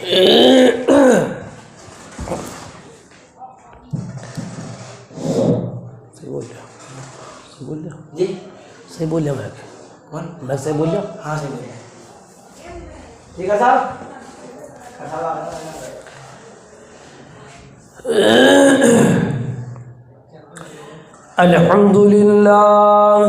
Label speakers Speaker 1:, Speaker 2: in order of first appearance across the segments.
Speaker 1: सही बोल रहा
Speaker 2: जी,
Speaker 1: सही बोल रहा मैं
Speaker 2: कौन?
Speaker 1: मैं सही बोल रहा
Speaker 2: हाँ सही बोलिए। ठीक है साहब।
Speaker 1: अल्हम्दुलिल्लाह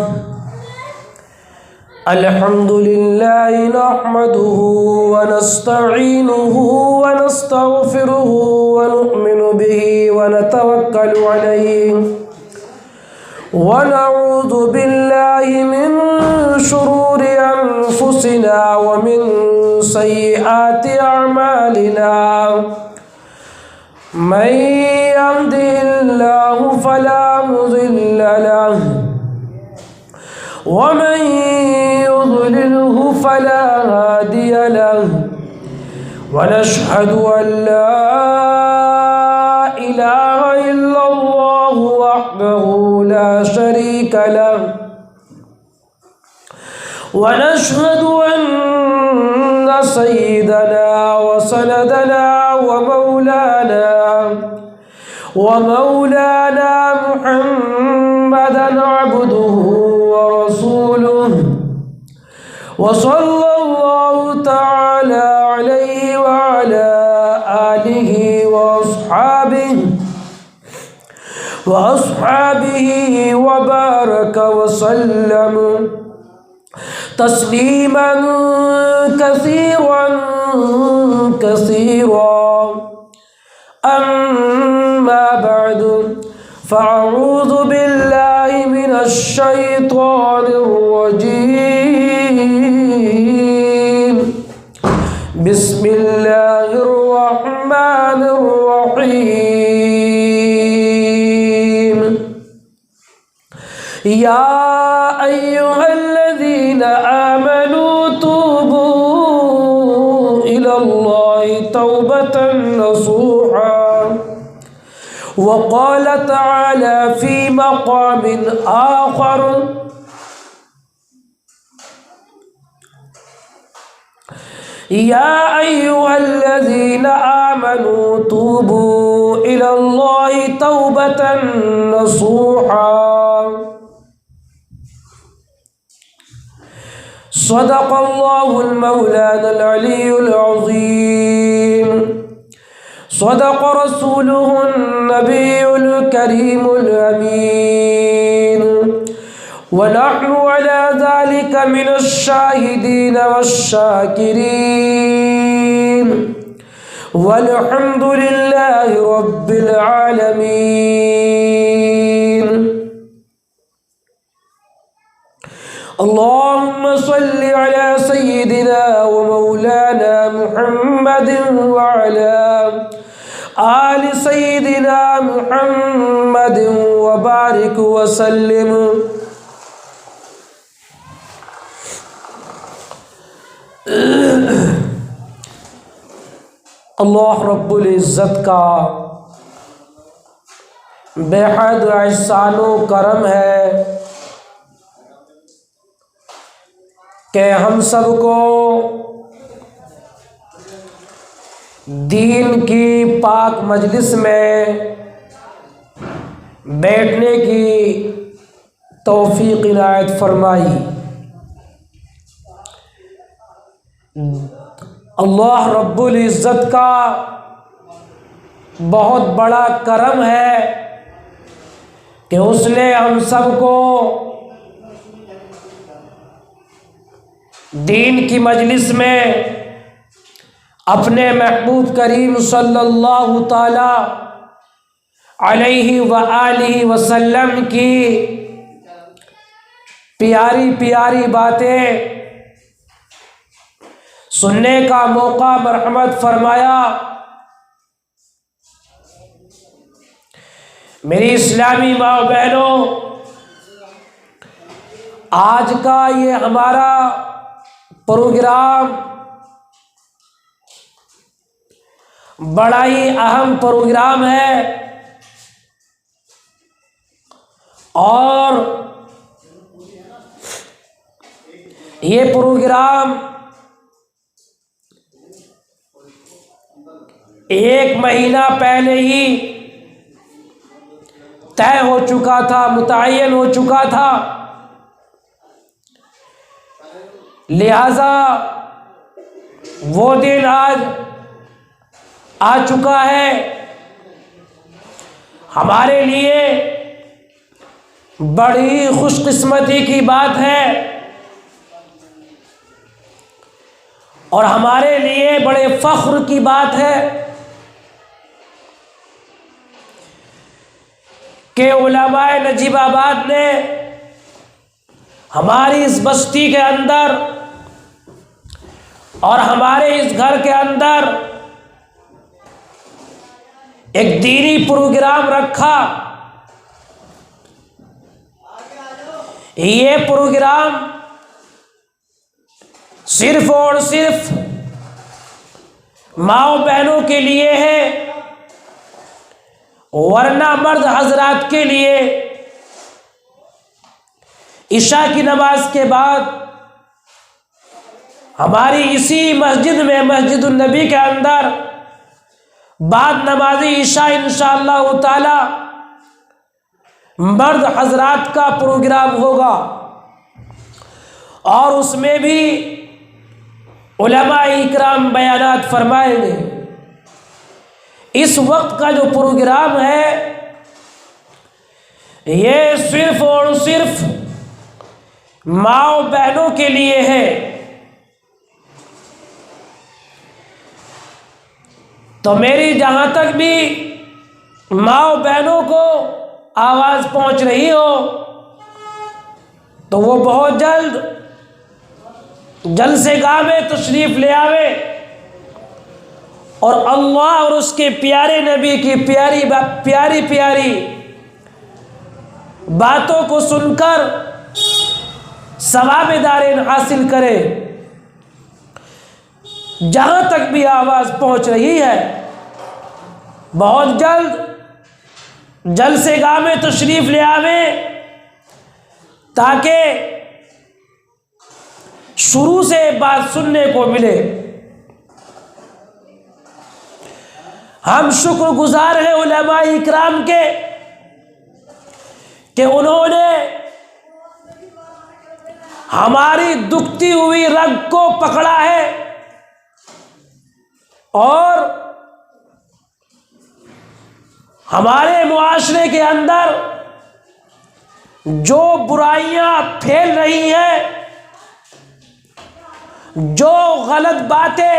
Speaker 1: नहमदुहु व नस्तईनुहु व नस्तगफिरुहु व नु'मिनु बिही व नतवक्कलु अलैहि व नऊज़ु बिल्लाहि मिन शुरूरि अनफुसिना व मिन सय्यिआति अअमालिना मन यहदिहिल्लाहु फला मुज़िल्ल लहु व मन युज़लिलहु फला हादिय लहु व नशहदु अन ला इलाहा इल्लल्लाहु वहदहु ला शरीक लहु व नशहदु अन्न सय्यिदना व सनदना व मौलाना मुहम्मदन अब्दुहु व रसूलुहु व सल्लल्लाहु तआला अलैहि व अला आलिहि व अस्हाबिहि व बारक व सल्लम तस्लीमन कसीरा अम्मा बअदु फ़अऊज़ु बिल्लाहि मिनश शैतानिर रजीम बिस्मिल्लाहिर रहमानिर रहीम या अय्युहल्लज़ीना आमनू तूबू इलल्लाहि तौबतन नसूहा वक़ाल तआला फ़ी मक़ामिन आख़र या अय्युहल्लज़ीना आमनू तूबू इलल्लाहि तौबतन नसूहा सदक़ल्लाहुल मौलानाल अलियुल अज़ीम सदक़ रसूलुहुन नबियुल करीमुल अमीन व नहनु अला ज़ालिका मिनश शाहिदीन वश्शाकिरीन वल्हम्दुलिल्लाहि रब्बिल आलमीन। अल्लाहुम्मा सल्लि अला सय्यिदिना व मौलाना मुहम्मदिन व अला आलि सय्यिदिना मुहम्मदिन व बारिक व सल्लिम। अल्लाह रब्बुल इज़्ज़त का बेहद एहसान व करम है कि हम सबको दीन की पाक मजलिस में बैठने की तौफीक इनायत फरमाई। अल्लाह रब्बुल इज़्ज़त का बहुत बड़ा करम है कि उसने हम सबको दीन की मजलिस में अपने महबूब करीम सल्लल्लाहु ताला अलैहि व आलिहि वसल्लम की प्यारी प्यारी बातें सुनने का मौका मरहमत फरमाया। मेरी इस्लामी माँ बहनों, आज का ये हमारा प्रोग्राम बड़ा ही अहम प्रोग्राम है और ये प्रोग्राम 1 महीना पहले ही तय हो चुका था, मुतय्यन हो चुका था। लिहाजा वो दिन आज आ चुका है। हमारे लिए बड़ी खुशकिस्मती की बात है और हमारे लिए बड़े फख्र की बात है कि उलमाए नजीबाबाद ने हमारी इस बस्ती के अंदर और हमारे इस घर के अंदर एक दीनी प्रोग्राम रखा। ये प्रोग्राम सिर्फ और सिर्फ माओ बहनों के लिए है, वरना मर्द हजरात के लिए इशा की नमाज के बाद हमारी इसी मस्जिद में, मस्जिदुन नबी के अंदर बाद नमाजी इशा इंशाअल्लाह ताला मर्द हजरात का प्रोग्राम होगा और उसमें भी उलमाए इकराम बयानात फरमाएंगे। इस वक्त का जो प्रोग्राम है ये सिर्फ और सिर्फ माओ बहनों के लिए है। तो मेरी जहां तक भी माओ बहनों को आवाज पहुंच रही हो तो वो बहुत जल्द जलसेगाह में तशरीफ ले आवे और अल्लाह और उसके प्यारे नबी की प्यारी प्यारी बातों को सुनकर सवाब-ए-दारेन हासिल करे। जहां तक भी आवाज पहुंच रही है बहुत जल्द जलसेगाह में तशरीफ ले आवे ताकि शुरू से बात सुनने को मिले। हम शुक्रगुजार हैं उलमाए इकराम के कि उन्होंने हमारी दुखती हुई रग को पकड़ा है और हमारे मुआशरे के अंदर जो बुराइयां फैल रही हैं, जो गलत बातें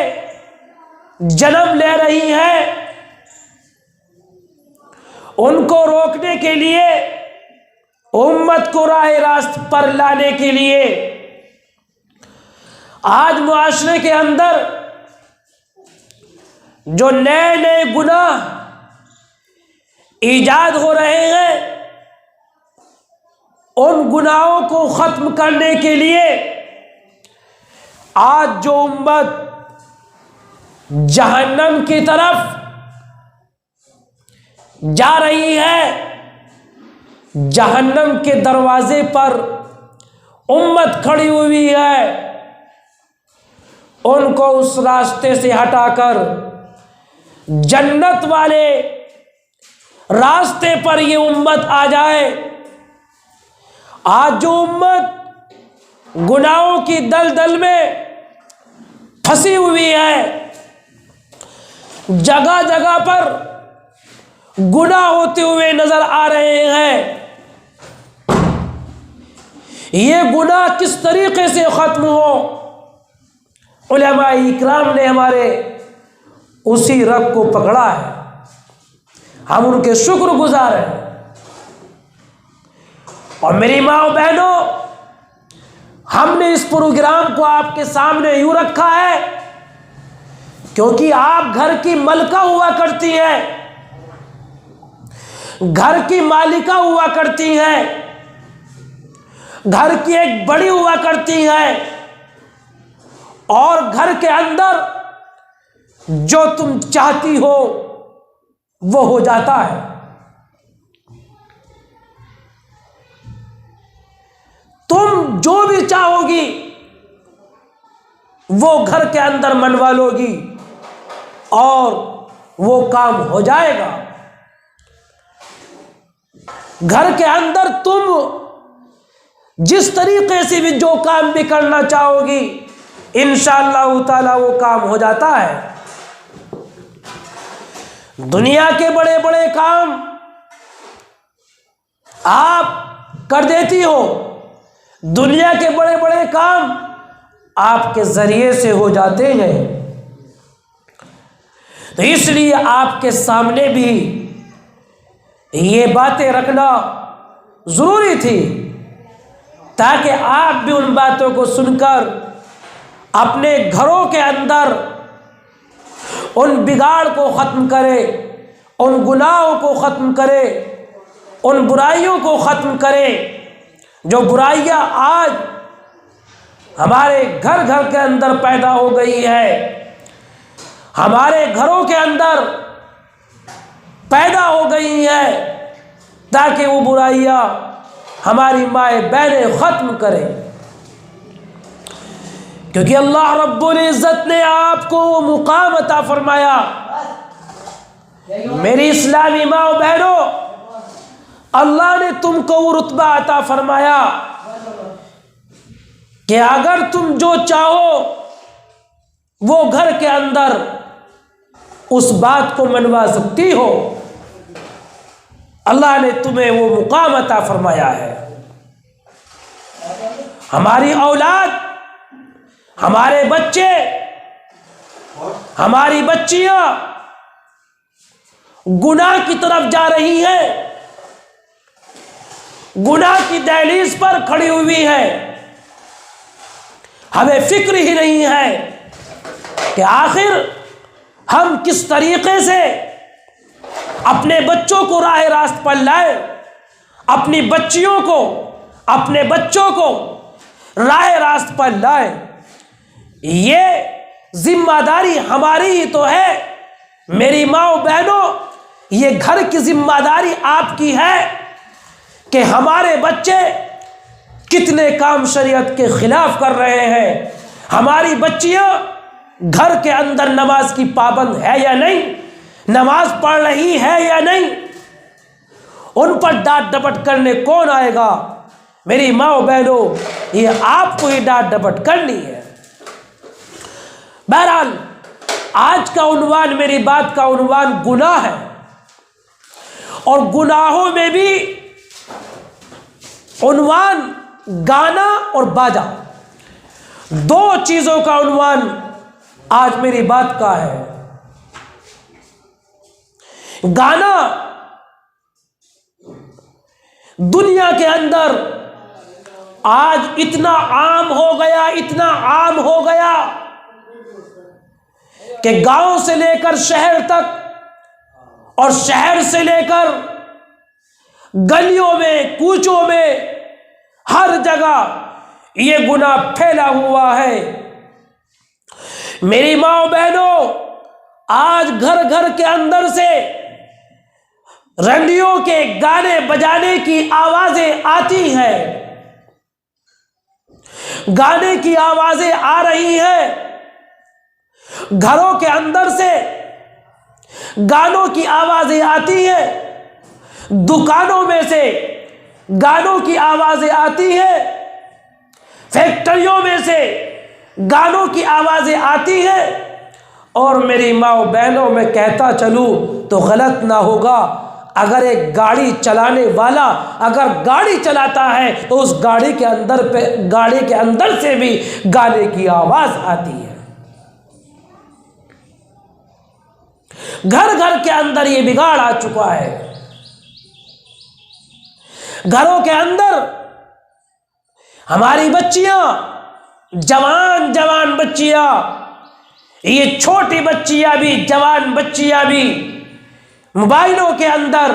Speaker 1: जन्म ले रही हैं, उनको रोकने के लिए, उम्मत को राह रास्त पर लाने के लिए आज मुआशरे के अंदर जो नए नए गुनाह ईजाद हो रहे हैं उन गुनाहों को खत्म करने के लिए आज जो उम्मत जहन्नम की तरफ जा रही है, जहन्नम के दरवाजे पर उम्मत खड़ी हुई है, उनको उस रास्ते से हटाकर जन्नत वाले रास्ते पर ये उम्मत आ जाए। आज जो उम्मत गुनाहों की दलदल में फंसी हुई है, जगह जगह पर गुनाह होते हुए नजर आ रहे हैं, ये गुनाह किस तरीके से खत्म हो, उलमाए इकराम ने हमारे उसी रग को पकड़ा है। हम उनके शुक्रगुजार हैं। और मेरी माँ बहनों, हमने इस प्रोग्राम को आपके सामने यूं रखा है क्योंकि आप घर की मलका हुआ करती हैं, घर की मालिका हुआ करती हैं, घर की एक बड़ी हुआ करती हैं और घर के अंदर जो तुम चाहती हो वो हो जाता है। तुम जो भी चाहोगी वो घर के अंदर मनवा लोगी और वो काम हो जाएगा। घर के अंदर तुम जिस तरीके से भी जो काम भी करना चाहोगी, इंशाअल्लाह ताला वो काम हो जाता है। दुनिया के बड़े बड़े काम आप कर देती हो, दुनिया के बड़े बड़े काम आपके जरिए से हो जाते हैं। तो इसलिए आपके सामने भी ये बातें रखना जरूरी थी, ताकि आप भी उन बातों को सुनकर अपने घरों के अंदर उन बिगाड़ को ख़त्म करें, उन गुनाहों को ख़त्म करें, उन बुराइयों को ख़त्म करें जो बुराइयां आज हमारे घर घर के अंदर पैदा हो गई है, हमारे घरों के अंदर पैदा हो गई है, ताकि वो बुराइयां हमारी माए बहनें ख़त्म करें। क्योंकि अल्लाह रब्बुल इज़्ज़त ने आपको वो मुकाम अता फरमाया। मेरी इस्लामी माँ बहनों, अल्लाह ने तुमको वो रुतबा अता फरमाया कि अगर तुम जो चाहो वो घर के अंदर उस बात को मनवा सकती हो। अल्लाह ने तुम्हें वो मुकाम अता फरमाया है। हमारी औलाद, हमारे बच्चे, हमारी बच्चियां गुनाह की तरफ जा रही हैं, गुनाह की दहलीज पर खड़ी हुई है। हमें फिक्र ही नहीं है कि आखिर हम किस तरीके से अपने बच्चों को राह रास्त पर लाए, अपनी बच्चियों को, अपने बच्चों को राह रास्त पर लाए। ये जिम्मेदारी हमारी ही तो है। मेरी माँ बहनों, ये घर की जिम्मेदारी आपकी है कि हमारे बच्चे कितने काम शरीयत के खिलाफ कर रहे हैं, हमारी बच्चियां घर के अंदर नमाज की पाबंद है या नहीं, नमाज पढ़ रही है या नहीं, उन पर डांट डपट करने कौन आएगा। मेरी माँ बहनों, ये आपको ही डांट डपट करनी है। बहरहाल आज का उन्वान, मेरी बात का उन्वान गुनाह है, और गुनाहों में भी उन्वान गाना और बाजा, दो चीजों का उन्वान आज मेरी बात का है। गाना दुनिया के अंदर आज इतना आम हो गया, इतना आम हो गया कि गांव से लेकर शहर तक और शहर से लेकर गलियों में, कूचों में, हर जगह ये गुनाह फैला हुआ है। मेरी माँ बहनों, आज घर घर के अंदर से रंडियों के गाने बजाने की आवाजें आती हैं, गाने की आवाजें आ रही हैं। घरों के अंदर से गानों की आवाजें आती हैं, दुकानों में से गानों की आवाजें आती हैं, फैक्ट्रियों में से गानों की आवाजें आती हैं। और मेरी माँ बहनों, मैं कहता चलूं तो गलत ना होगा, अगर एक गाड़ी चलाने वाला अगर गाड़ी चलाता है तो उस गाड़ी के अंदर से भी गाने की आवाज आती है। घर घर के अंदर ये बिगाड़ आ चुका है। घरों के अंदर हमारी बच्चियां, जवान जवान बच्चियां, ये छोटी बच्चियां भी, जवान बच्चियां भी मोबाइलों के अंदर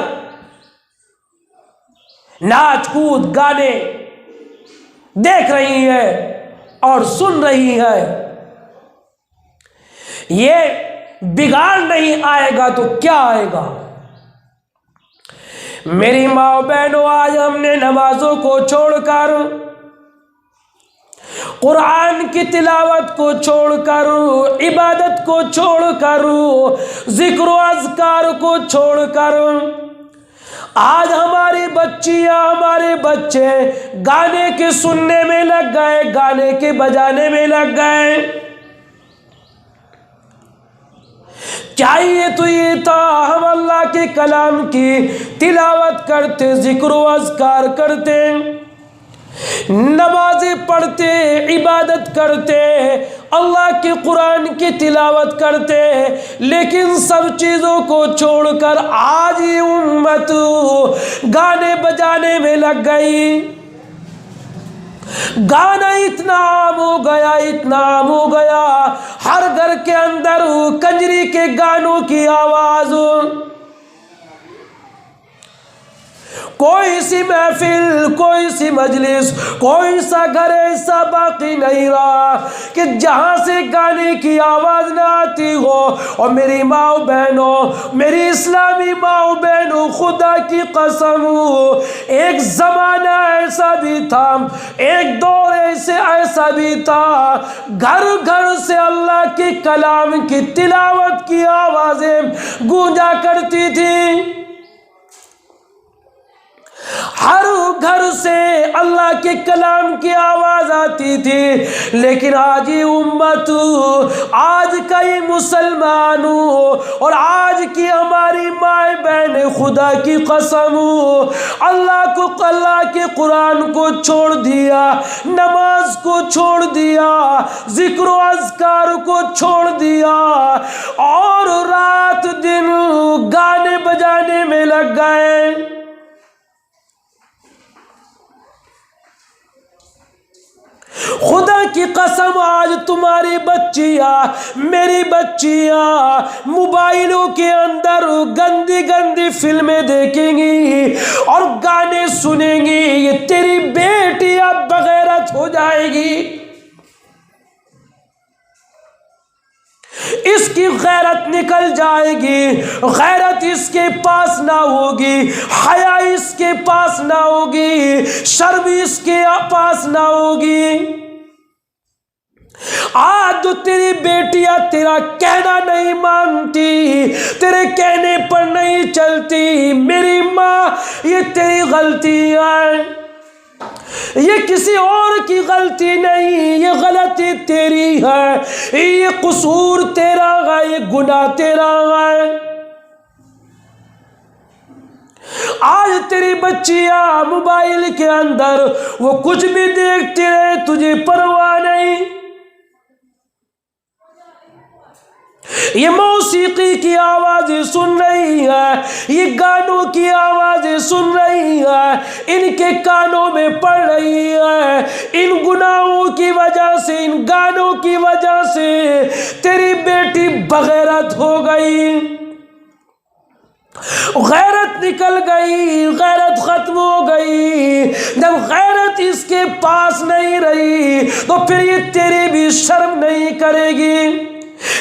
Speaker 1: नाच कूद गाने देख रही है और सुन रही है। ये बिगाड़ नहीं आएगा तो क्या आएगा। मेरी माँ बहनों, आज हमने नमाजों को छोड़कर कुरान की तिलावत को छोड़कर, इबादत को छोड़कर, जिक्र व अज़कार को छोड़कर आज हमारी बच्चियां, हमारे बच्चे गाने के सुनने में लग गए, गाने के बजाने में लग गए। चाहिए तो ये था हम अल्लाह के कलाम की तिलावत करते, जिक्र व अज़कार करते, नमाज़ें पढ़ते, इबादत करते, अल्लाह के कुरान की तिलावत करते, लेकिन सब चीज़ों को छोड़कर आज ये उम्मत गाने बजाने में लग गई। गाना इतना आम हो गया, इतना आम हो गया, हर घर के अंदर कंजरी के गानों की आवाज़। कोई सी महफिल, कोई सी मजलिस, कोई सा घर ऐसा बाकी नहीं रहा कि जहाँ से गाने की आवाज़ ना आती हो। और मेरी माँ बहनों, मेरी इस्लामी माँ बहनों, खुदा की कसम, एक ज़माना ऐसा भी था, एक दौर ऐसा भी था, घर घर से अल्लाह के कलाम की तिलावत की आवाज़ें गूंजा करती थी। हर घर से अल्लाह के कलाम की आवाज़ आती थी। लेकिन आज ये उम्मत, आज का ये मुसलमान और आज की हमारी माए बहन, खुदा की कसम, अल्लाह के कुरान को छोड़ दिया, नमाज को छोड़ दिया, जिक्र व अज़कार को छोड़ दिया और रात दिन गाने बजाने में लग गए। खुदा की कसम, आज तुम्हारी बच्चियां, मेरी बच्चियां मोबाइलों के अंदर गंदी गंदी फिल्में देखेंगी और गाने सुनेंगी। ये तेरी बेटी अब बगैरत हो जाएगी, इसकी गैरत निकल जाएगी, गैरत इसके पास ना होगी, हया इसके पास ना होगी, शर्म इसके पास ना होगी। आज तो तेरी बेटियां तेरा कहना नहीं मानती, तेरे कहने पर नहीं चलती। मेरी माँ, ये तेरी गलती है, ये किसी और की गलती नहीं, ये गलती तेरी है, ये कसूर तेरा है, ये गुनाह तेरा है। आज तेरी बच्चियां मोबाइल के अंदर वो कुछ भी देखते रहे, तुझे परवाह नहीं। ये मौसीकी की आवाज़ें सुन रही है, ये गानों की आवाज़ें सुन रही है, इनके कानों में पड़ रही है। इन गुनाहों की वजह से, इन गानों की वजह से तेरी बेटी बगैरत हो गई, गैरत निकल गई, गैरत खत्म हो गई। जब गैरत इसके पास नहीं रही तो फिर ये तेरी भी शर्म नहीं करेगी।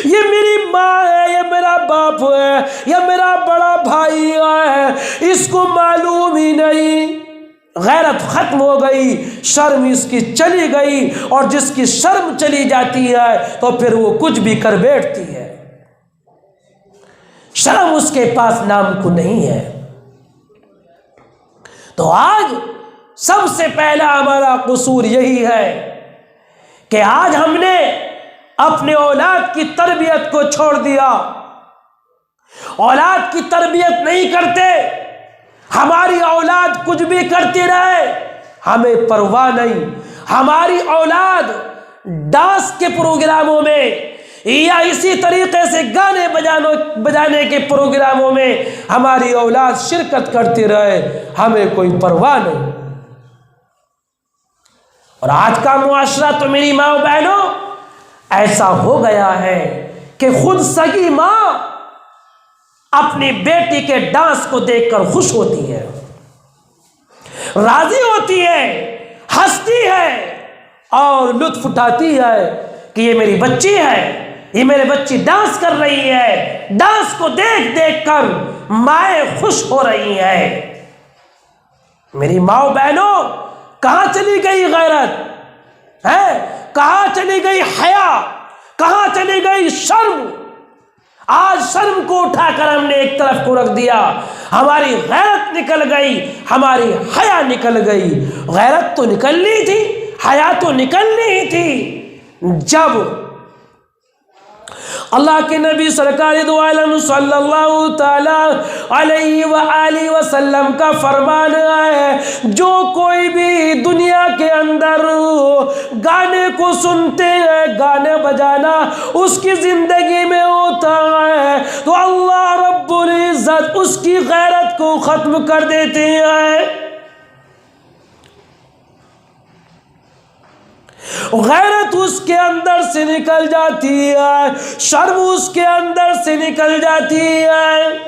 Speaker 1: ये मेरी माँ है, ये मेरा बाप है, ये मेरा बड़ा भाई है, इसको मालूम ही नहीं। गैरत खत्म हो गई, शर्म इसकी चली गई, और जिसकी शर्म चली जाती है तो फिर वो कुछ भी कर बैठती है। शर्म उसके पास नाम को नहीं है। तो आज सबसे पहला हमारा कसूर यही है कि आज हमने अपने औलाद की तरबियत को छोड़ दिया। औलाद की तरबियत नहीं करते, हमारी औलाद कुछ भी करती रहे, हमें परवाह नहीं। हमारी औलाद डांस के प्रोग्रामों में या इसी तरीके से गाने बजाने के प्रोग्रामों में हमारी औलाद शिरकत करती रहे, हमें कोई परवाह नहीं। और आज का मुआशरा तो मेरी माँ बहनों ऐसा हो गया है कि खुद सगी माँ अपनी बेटी के डांस को देखकर खुश होती है, राजी होती है, हंसती है और लुत्फ उठाती है कि ये मेरी बच्ची है, ये मेरी बच्ची डांस कर रही है। डांस को देख देख कर माएँ खुश हो रही है। मेरी माँ बहनों, कहाँ चली गई गैरत है? कहाँ चली गई हया, कहाँ चली गई शर्म। आज शर्म को उठाकर हमने एक तरफ को रख दिया, हमारी गैरत निकल गई, हमारी हया निकल गई। गैरत तो निकलनी थी, हया तो निकलनी ही थी। जब अल्लाह के नबी सरकार दो आलम सल्लल्लाहु ताला अलैहि व आलिहि वसल्लम का फरमान है, जो कोई भी दुनिया के अंदर गाने को सुनते हैं, गाने बजाना उसकी जिंदगी में होता है, तो अल्लाह रब्बुल इज्जत उसकी गैरत को खत्म कर देते हैं। गैरत उसके अंदर से निकल जाती है, शर्म उसके अंदर से निकल जाती है।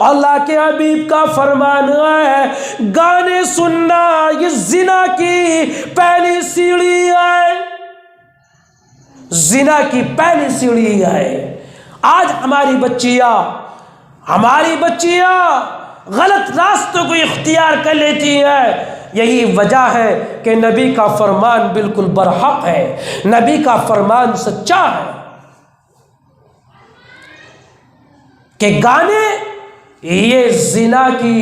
Speaker 1: अल्लाह के हबीब का फरमान है, गाने सुनना ये जिना की पहली सीढ़ी है, जिना की पहली सीढ़ी है। आज हमारी बच्चियां गलत रास्तों को इख्तियार कर लेती है। यही वजह है कि नबी का फरमान बिल्कुल बरहक है, नबी का फरमान सच्चा है कि गाने ये जिना की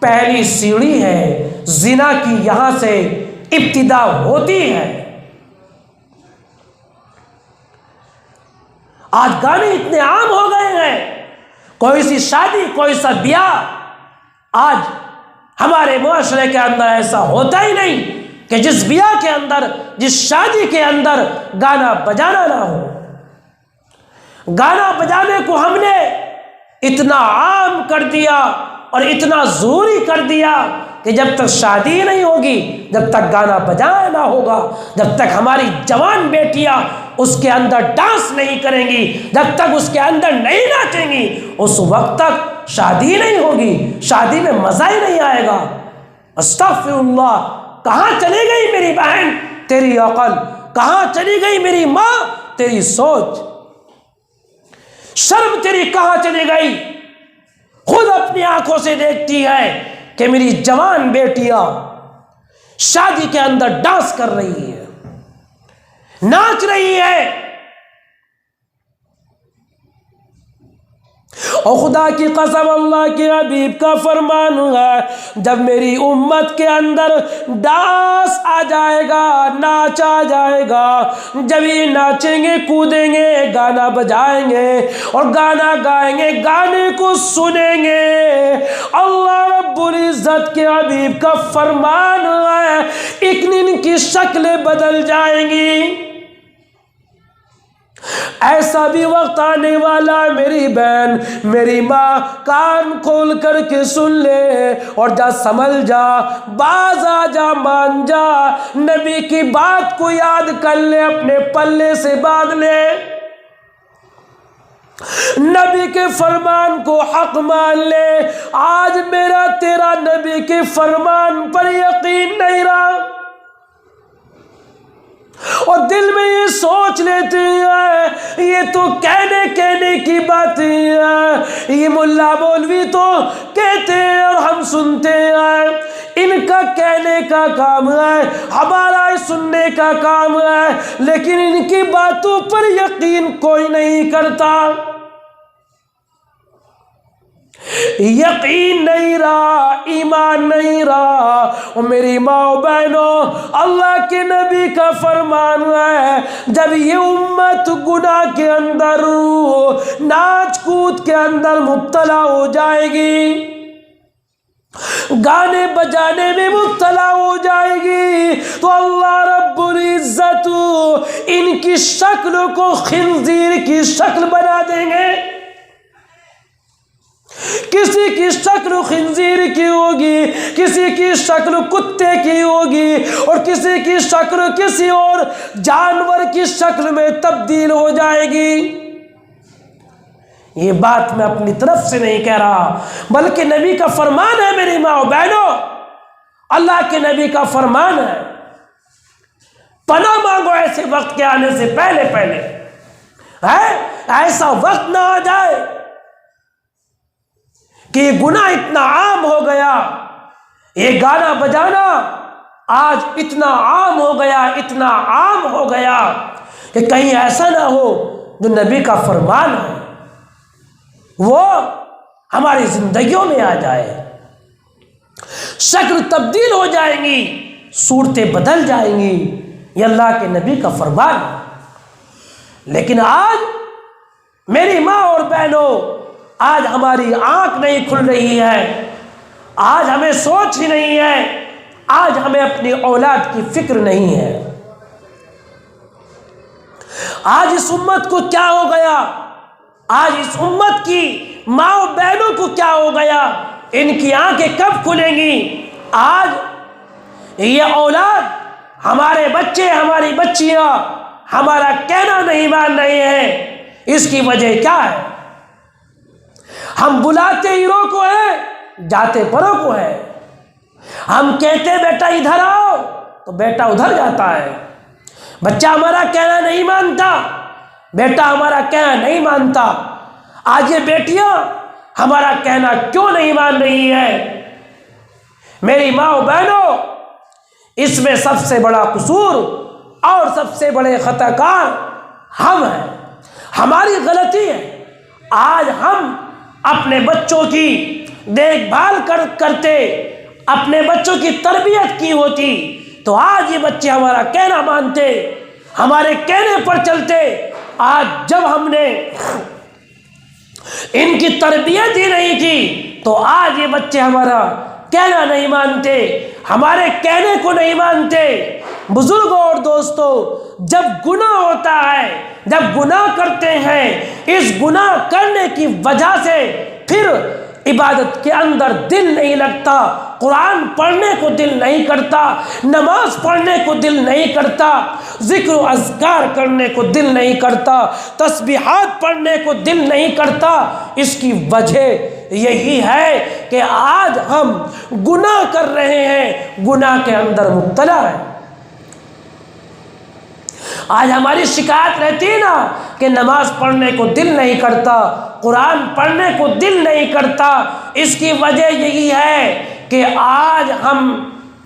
Speaker 1: पहली सीढ़ी है, जिना की यहां से इब्तिदा होती है। आज गाने इतने आम हो गए हैं, कोई सी शादी, कोई सा ब्याह, आज हमारे मुआशरे के अंदर ऐसा होता ही नहीं कि जिस ब्याह के अंदर, जिस शादी के अंदर गाना बजाना ना हो। गाना बजाने को हमने इतना आम कर दिया और इतना ज़रूरी कर दिया कि जब तक शादी नहीं होगी, जब तक गाना बजाना ना होगा, जब तक हमारी जवान बेटियां उसके अंदर डांस नहीं करेंगी, जब तक उसके अंदर नहीं नाचेंगी, उस वक्त तक शादी नहीं होगी, शादी में मजा ही नहीं आएगा। अस्तगफिरुल्लाह, कहाँ चली गई मेरी बहन तेरी अकल, कहाँ चली गई मेरी माँ तेरी सोच, शर्म तेरी कहाँ चली गई। खुद अपनी आंखों से देखती है कि मेरी जवान बेटियां शादी के अंदर डांस कर रही है, नाच रही है। और खुदा की कसम, अल्लाह के हबीब का फरमान है, जब मेरी उम्मत के अंदर डांस आ जाएगा, नाच आ जाएगा, जब ये नाचेंगे, कूदेंगे, गाना बजाएंगे और गाना गाएंगे, गाने को सुनेंगे, अल्लाह रब्बुल इज्जत के हबीब का फरमान है, एक दिन की शक्लें बदल जाएंगी। ऐसा भी वक्त आने वाला है मेरी बहन, मेरी माँ, कान खोल करके सुन ले और जा समझ जा, बाज आ जा, मान जा, नबी की बात को याद कर ले, अपने पल्ले से बांध ले, नबी के फरमान को हक मान ले। आज मेरा तेरा नबी के फरमान पर यकीन नहीं रहा और दिल में ये सोच लेते हैं ये तो कहने की बातें हैं, ये मुल्ला मौलवी तो कहते हैं और हम सुनते हैं, इनका कहने का काम है, हमारा सुनने का काम है, लेकिन इनकी बातों पर यकीन कोई नहीं करता, यकीन नहीं रहा, ईमान नहीं रहा। और मेरी माँ बहनों, अल्लाह के नबी का फरमान है, जब ये उम्मत गुनाह के अंदर, नाच कूद के अंदर मुब्तला हो जाएगी, गाने बजाने में मुब्तला हो जाएगी, तो अल्लाह रब्बुल इज्जत इनकी शक्ल को खिंजीर की शक्ल बना देंगे। किसी की शक्ल खिंजीर की होगी, किसी की शक्ल कुत्ते की होगी और किसी की शक्ल किसी और जानवर की शक्ल में तब्दील हो जाएगी। ये बात मैं अपनी तरफ से नहीं कह रहा, बल्कि नबी का फरमान है मेरी माँ बहनों, अल्लाह के नबी का फरमान है। पनाह मांगो ऐसे वक्त के आने से पहले है, ऐसा वक्त ना आ जाए कि गुनाह इतना आम हो गया, ये गाना बजाना आज इतना आम हो गया, इतना आम हो गया कि कहीं ऐसा ना हो जो नबी का फरमान है वो हमारी जिंदगियों में आ जाए। शक्ल तब्दील हो जाएंगी, सूरतें बदल जाएंगी, ये अल्लाह के नबी का फरमान है। लेकिन आज मेरी माँ और बहनों, आज हमारी आंख नहीं खुल रही है, आज हमें सोच ही नहीं है, आज हमें अपनी औलाद की फिक्र नहीं है। आज इस उम्मत को क्या हो गया, आज इस उम्मत की माँ और बहनों को क्या हो गया, इनकी आंखें कब खुलेंगी? आज ये औलाद, हमारे बच्चे, हमारी बच्चियां हमारा कहना नहीं मान रहे हैं। इसकी वजह क्या है? हम बुलाते हीरो को है, जाते परों को है। हम कहते बेटा इधर आओ तो बेटा उधर जाता है। बच्चा हमारा कहना नहीं मानता, बेटा हमारा कहना नहीं मानता। आज ये बेटियां हमारा कहना क्यों नहीं मान रही है? मेरी माँ और बहनों, इसमें सबसे बड़ा कसूर और सबसे बड़े खताकार हम हैं, हमारी गलती है। आज हम अपने बच्चों की देखभाल करते, अपने बच्चों की तरबियत की होती तो आज ये बच्चे हमारा कहना मानते, हमारे कहने पर चलते। आज जब हमने इनकी तरबियत ही नहीं की तो आज ये बच्चे हमारा कहना नहीं मानते, हमारे कहने को नहीं मानते। बुजुर्गों और दोस्तों, जब गुनाह होता है, जब गुनाह करते हैं, इस गुनाह करने की वजह से फिर इबादत के अंदर दिल नहीं लगता, कुरान पढ़ने को दिल नहीं करता, नमाज पढ़ने को दिल नहीं करता, जिक्र व अज़कार करने को दिल नहीं करता, तस्बीहात पढ़ने को दिल नहीं करता। इसकी वजह यही है कि आज हम गुनाह कर रहे हैं, गुनाह के अंदर मुब्तला है। आज हमारी शिकायत रहती है ना कि नमाज पढ़ने को दिल नहीं करता, कुरान पढ़ने को दिल नहीं करता। इसकी वजह यही है कि आज हम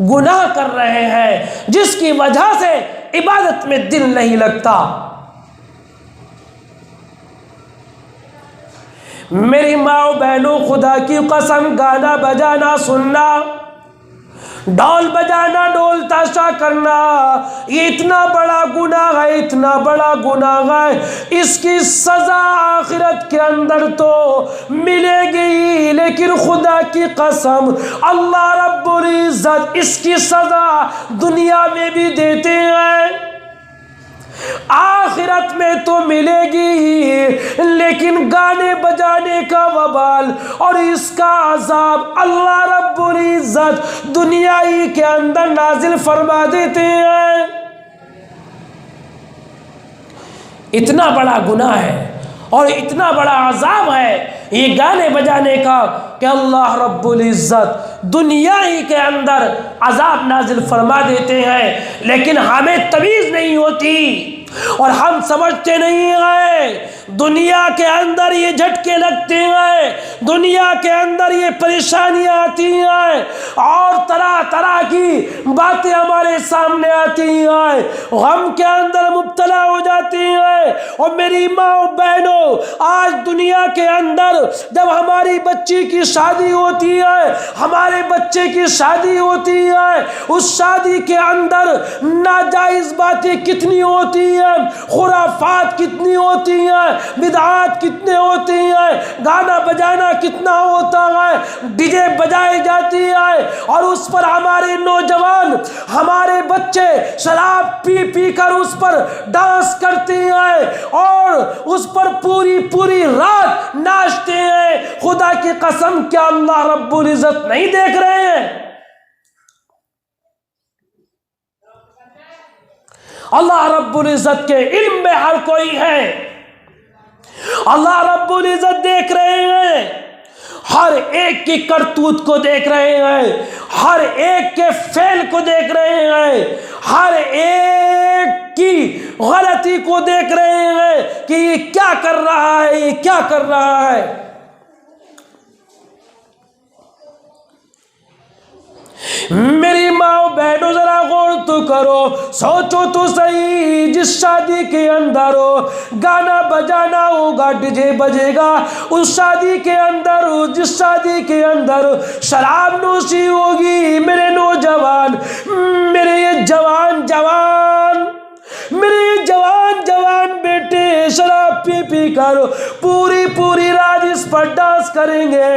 Speaker 1: गुनाह कर रहे हैं, जिसकी वजह से इबादत में दिल नहीं लगता। मेरी माँ बहनों, खुदा की कसम, गाना बजाना सुनना, ढोल बजाना, ढोल ताशा करना, ये इतना बड़ा गुनाह है, इतना बड़ा गुनाह है। इसकी सजा आखिरत के अंदर तो मिलेगी, लेकिन खुदा की कसम अल्लाह रब्बुल इज्जत इसकी सजा दुनिया में भी देते हैं, आखिरत में तो मिलेगी। लेकिन गाने बजाने का वबाल और इसका अजाब अल्लाह रब्बुल इज्जत दुनिया ही के अंदर नाजिल फरमा देते हैं। इतना बड़ा गुनाह है और इतना बड़ा अजाब है ये गाने बजाने का कि अल्लाह रब्बुल इज्जत दुनिया ही के अंदर अजाब नाजिल फरमा देते हैं। लेकिन हमें तमीज़ नहीं होती और हम समझते नहीं हैं दुनिया के अंदर ये झटके लगते हैं, दुनिया के अंदर ये परेशानियां आती हैं और तरह तरह की बातें हमारे सामने आती हैं, गम के अंदर मुब्तला हो जाती हैं। और मेरी माँ बहनों, आज दुनिया के अंदर जब हमारी बच्ची की शादी होती है, हमारे बच्चे की शादी होती है, उस शादी के अंदर नाजायज बातें कितनी होती हैं, खुराफात कितनी होती हैं, बिदआत कितने होती हैं, गाना बजाना कितना होता है, डीजे बजाई जाती है और उस पर हमारे नौजवान, हमारे बच्चे शराब पी पी कर उस पर डांस करते हैं और उस पर पूरी पूरी रात नाचते हैं। खुदा की कसम, क्या अल्लाह रब्बुल इज्जत नहीं देख रहे हैं? अल्लाह रब्बुल इज्जत के इल्म में हर कोई है, अल्लाह रब्बुल इज्जत देख रहे हैं, हर एक की करतूत को देख रहे हैं, हर एक के फेल को देख रहे हैं, हर एक की गलती को देख रहे हैं कि ये क्या कर रहा है, ये क्या कर रहा है। मेरी माँ बहनों जरा गौर तो करो, सोचो तो सही, जिस शादी के अंदर गाना बजाना होगा, डीजे बजेगा, उस शादी के अंदर, जिस शादी के अंदर शराब नोशी होगी, मेरे नौजवान, मेरे ये जवान मेरे जवान बेटे शराब पी पी कर पूरी पूरी रात इस पर डांस करेंगे,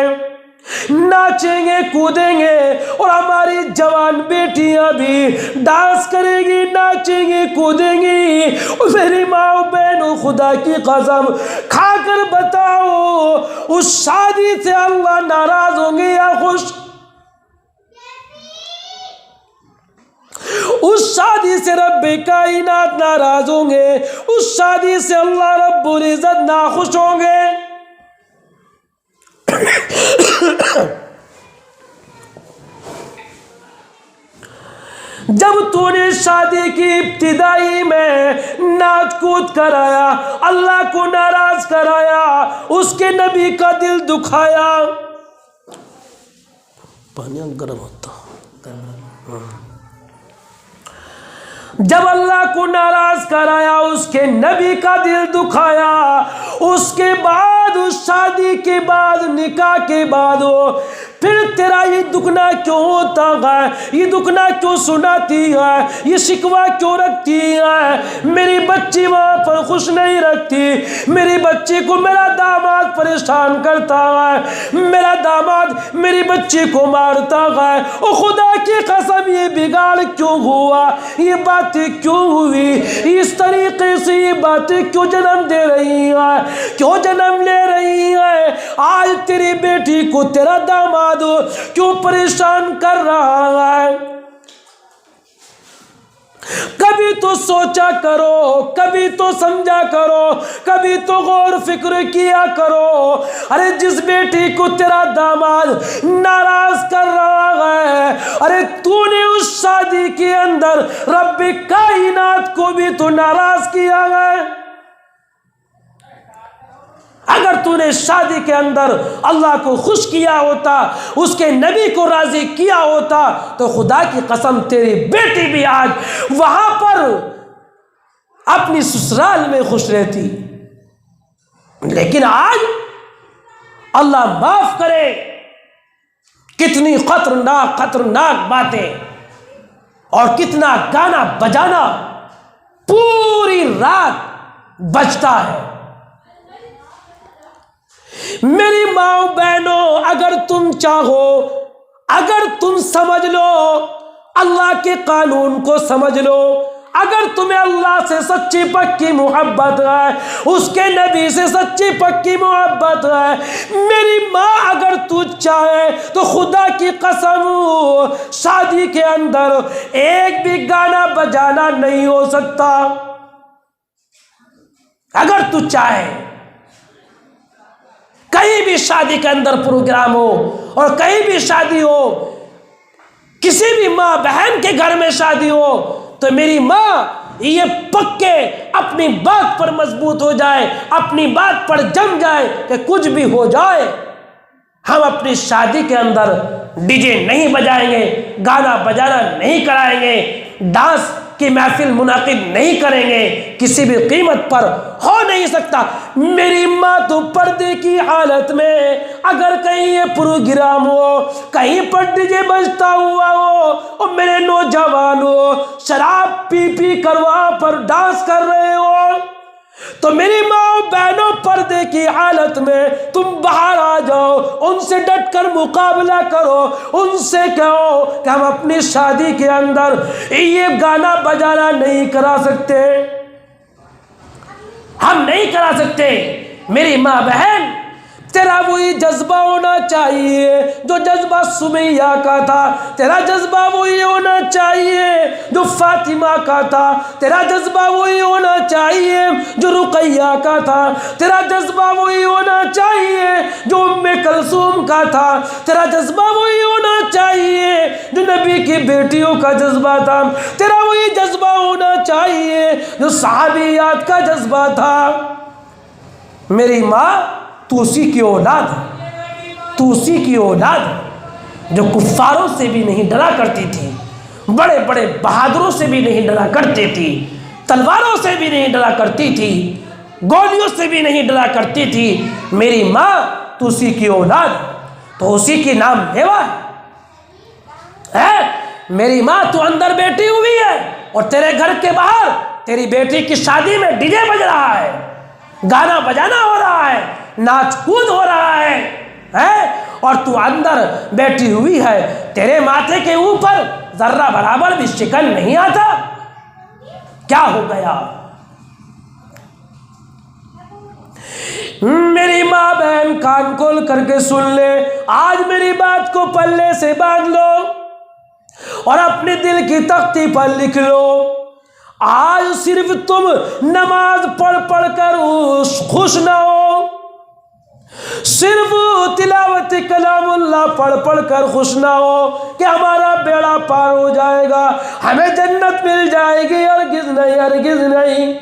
Speaker 1: नाचेंगे कूदेंगे, और हमारी जवान बेटियां भी डांस करेंगी, नाचेंगी कूदेंगी। और मेरी माँ बहनों, खुदा की कसम खाकर बताओ, उस शादी से अल्लाह नाराज होंगे या खुश? उस शादी से रब्बे कायनात नाराज होंगे, उस शादी से अल्लाह रब्बुल इज्जत नाखुश होंगे। जब तूने शादी की इब्तिदाई में नाच कूद कराया, अल्लाह को नाराज कराया, उसके नबी का दिल दुखाया, पानी गर्म होता, जब अल्लाह को नाराज कराया, उसके नबी का दिल दुखाया, उसके बाद, उस शादी के बाद, निकाह के बाद फिर तेरा ये दुखना क्यों होता है, ये दुखना क्यों सुनाती है, ये शिकवा क्यों रखती है? मेरी बच्ची वहां पर खुश नहीं रखती, मेरी बच्ची को मेरा दामाद परेशान करता है, मेरा दामाद मेरी बच्ची को मारता है। ओ खुदा की कसम, ये बिगाड़ क्यों हुआ, ये बातें क्यों हुई, इस तरीके से ये बातें क्यों जन्म दे रही है, क्यों जन्म ले रही है? आज तेरी बेटी को तेरा दामाद क्यों परेशान कर रहा है? कभी तो सोचा करो, कभी तो समझा करो, कभी तो गौर फिक्र किया करो। अरे जिस बेटी को तेरा दामाद नाराज कर रहा है, अरे तूने उस शादी के अंदर रब्बे कायनात को भी तो नाराज किया है। अगर तूने शादी के अंदर अल्लाह को खुश किया होता, उसके नबी को राजी किया होता, तो खुदा की कसम तेरी बेटी भी आज वहां पर अपनी ससुराल में खुश रहती। लेकिन आज अल्लाह माफ करे, कितनी खतरनाक बातें और कितना गाना बजाना पूरी रात बजता है। मेरी माँ बहनों, अगर तुम चाहो, अगर तुम समझ लो, अल्लाह के कानून को समझ लो, अगर तुम्हें अल्लाह से सच्ची पक्की मोहब्बत है, उसके नबी से सच्ची पक्की मोहब्बत है, मेरी माँ अगर तू चाहे तो खुदा की कसम शादी के अंदर एक भी गाना बजाना नहीं हो सकता। अगर तू चाहे, कहीं भी शादी के अंदर प्रोग्राम हो और कहीं भी शादी हो, किसी भी माँ बहन के घर में शादी हो, तो मेरी माँ ये पक्के अपनी बात पर मजबूत हो जाए, अपनी बात पर जम जाए कि कुछ भी हो जाए, हम अपनी शादी के अंदर डीजे नहीं बजाएंगे, गाना बजाना नहीं कराएंगे, डांस की महफिल मुनाकिद नहीं करेंगे, किसी भी कीमत पर हो नहीं सकता। मेरी माँ तो पर्दे की हालत में अगर कहीं ये प्रोग्राम हो, कहीं पर डीजे बजता हुआ हो और मेरे नौजवान हो शराब पी पी कर वहां पर डांस कर रहे हो, तो मेरी माँ बहनों, पर्दे की हालत में तुम बाहर आ जाओ, उनसे डटकर मुकाबला करो, उनसे कहो कि हम अपनी शादी के अंदर ये गाना बजाना नहीं करा सकते, हम नहीं करा सकते। मेरी माँ बहन, तेरा वही जज्बा होना चाहिए जो जज्बा सुमैया का था, तेरा जज्बा वही होना चाहिए जो फातिमा का था, तेरा जज्बा वही होना चाहिए जो रुकैया का था, तेरा जज्बा वही होना चाहिए जो उम्मे कलसूम का था, तेरा जज्बा वही होना चाहिए जो नबी की बेटियों का जज्बा था, तेरा वही जज्बा होना चाहिए जो सहाबियात का जज्बा था। मेरी माँ, तू उसी की औलाद है, तू उसी की औलाद है। जो कुफ्फारों से भी नहीं डरा करती थी, बड़े बड़े बहादुरों से भी नहीं डरा करती थी, तलवारों से भी नहीं डरा करती थी, गोलियों से भी नहीं डरा करती थी। मेरी माँ तो उसी की औलाद, तो उसी की नाम लेवा है। मेरी माँ तो अंदर बैठी हुई है और तेरे घर के बाहर तेरी बेटी की शादी में डीजे बज रहा है, गाना बजाना हो रहा है, नाच कूद हो रहा है? और तू अंदर बैठी हुई है, तेरे माथे के ऊपर जर्रा बराबर भी शिकन नहीं आता। क्या हो गया? मेरी माँ बहन कान खोल करके सुन ले, आज मेरी बात को पल्ले से बांध लो और अपने दिल की तख्ती पर लिख लो। आज सिर्फ तुम नमाज पढ़ पढ़ कर खुश ना हो, सिर्फ तिलावत कलामुल्लाह पढ़ पढ़ कर खुश ना हो कि हमारा बेड़ा पार हो जाएगा, हमें जन्नत मिल जाएगी। हरगिज़ नहीं, हरगिज़ नहीं।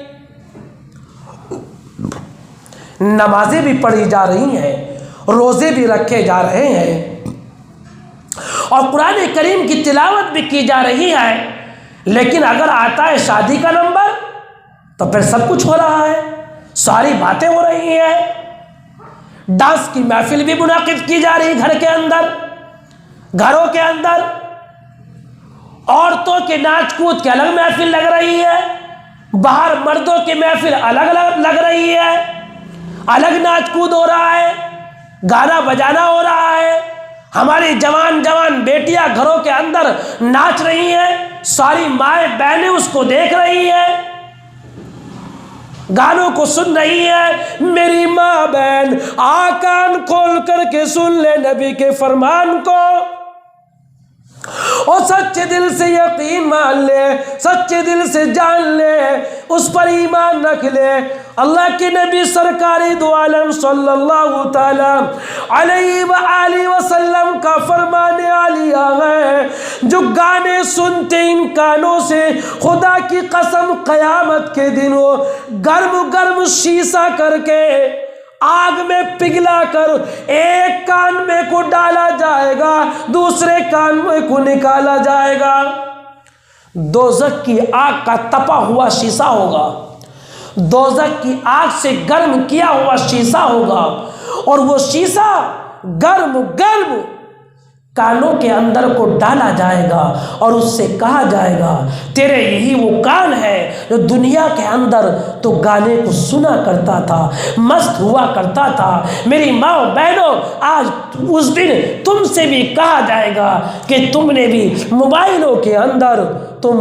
Speaker 1: नमाजें भी पढ़ी जा रही हैं, रोजे भी रखे जा रहे हैं और कुरान करीम की तिलावत भी की जा रही है, लेकिन अगर आता है शादी का नंबर तो फिर सब कुछ हो रहा है, सारी बातें हो रही हैं। डांस की महफिल भी मुनाकिद की जा रही घर के अंदर, घरों के अंदर। औरतों के नाच कूद की अलग महफिल लग रही है, बाहर मर्दों की महफिल अलग अलग लग रही है, अलग नाच कूद हो रहा है, गाना बजाना हो रहा है। हमारी जवान जवान बेटियां घरों के अंदर नाच रही हैं, सारी माएँ बहनें उसको देख रही हैं, गानों को सुन रही है। मेरी माँ बहन कान खोल करके सुन ले नबी के फरमान को और सच्चे दिल से यकीन मान ले, सच्चे दिल से जान ले, उस पर ईमान रख ले। अल्लाह के नबी सरकारी दो आलम सल्लल्लाहु ताला अलैहि वसल्लम का फरमाने आली आ गए, जो गाने सुनते इन कानों से खुदा की कसम कयामत के दिन वो गर्म गर्म शीशा करके आग में पिघला कर एक कान में को डाला जाएगा, दूसरे कान में को निकाला जाएगा। दोज़ख की आग का तपा हुआ शीशा होगा, दोज़ख की आग से गर्म किया हुआ शीशा होगा और वो शीशा गर्म गर्म कानों के अंदर को डाला जाएगा और उससे कहा जाएगा तेरे यही वो कान है जो दुनिया के अंदर तो गाने को सुना करता था, मस्त हुआ करता था। मेरी माँ बहनों, आज उस दिन तुमसे भी कहा जाएगा कि तुमने भी मोबाइलों के अंदर तुम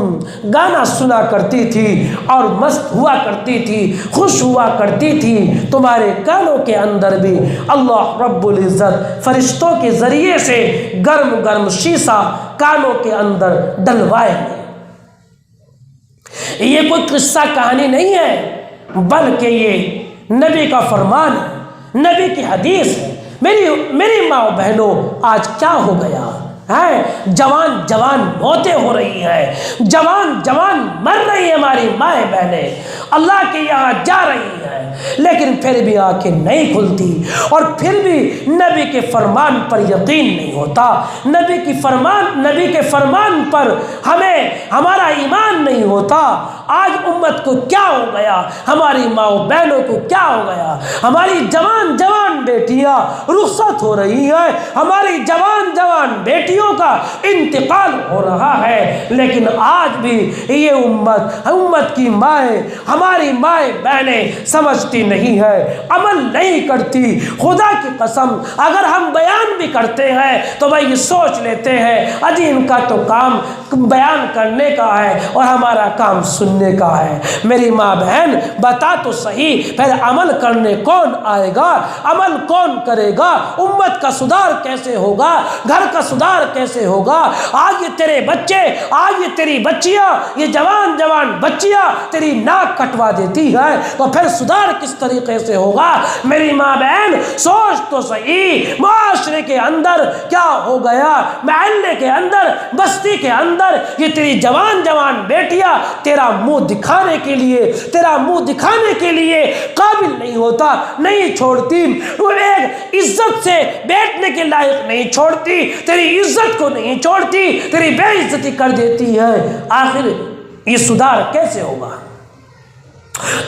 Speaker 1: गाना सुना करती थी और मस्त हुआ करती थी, खुश हुआ करती थी। तुम्हारे कानों के अंदर भी अल्लाह रब्बुल इज़्ज़त फरिश्तों के ज़रिए से गर्म गर्म शीशा कानों के अंदर डलवाएंगे। ये कोई किस्सा कहानी नहीं है, बल्कि ये नबी का फरमान है, नबी की हदीस है। मेरी माँ बहनों, आज क्या हो गया है? जवान जवान मौतें हो रही हैं, जवान जवान मर रही है हमारी माएँ बहनें, अल्लाह के यहाँ जा रही हैं, लेकिन फिर भी आंखें नहीं खुलती और फिर भी नबी के फरमान पर यकीन नहीं होता। नबी के फरमान पर हमें हमारा ईमान नहीं होता। आज उम्मत को क्या हो गया, हमारी माओ बहनों को क्या हो गया? हमारी जवान जवान बेटियां रुखसत हो रही है, हमारी जवान जवान बेटियों का इंतकाल हो रहा है, लेकिन आज भी ये उम्मत की माएँ, हमारी माएँ बहनें समझती नहीं है, अमल नहीं करती। खुदा की कसम, अगर हम बयान भी करते हैं तो भाई सोच लेते हैं अजी इनका तो काम बयान करने का है और हमारा काम सुनने का है। मेरी माँ बहन, बता तो सही, फिर अमल करने कौन आएगा? अमल कौन करेगा? उम्मत का सुधार कैसे होगा? घर का सुधार कैसे होगा? आज ये तेरे बच्चे, आज ये तेरी बच्चियां, ये जवान जवान बच्चियां तेरी नाक कटवा देती है तो फिर सुधार किस तरीके से होगा? मेरी माँ बहन, सोच तो सही, माशरे के अंदर क्या हो गया, महल्ले के अंदर, बस्ती के अंदर ये तेरी जवान जवान बेटियां तेरा मुंह दिखाने के लिए, तेरा मुंह दिखाने के लिए काबिल नहीं होता, नहीं छोड़ती। वो एक इज्जत से बैठने के लायक नहीं छोड़ती, तेरी इज्जत को नहीं छोड़ती, तेरी बेइज्जती कर देती है। आखिर ये सुधार कैसे होगा?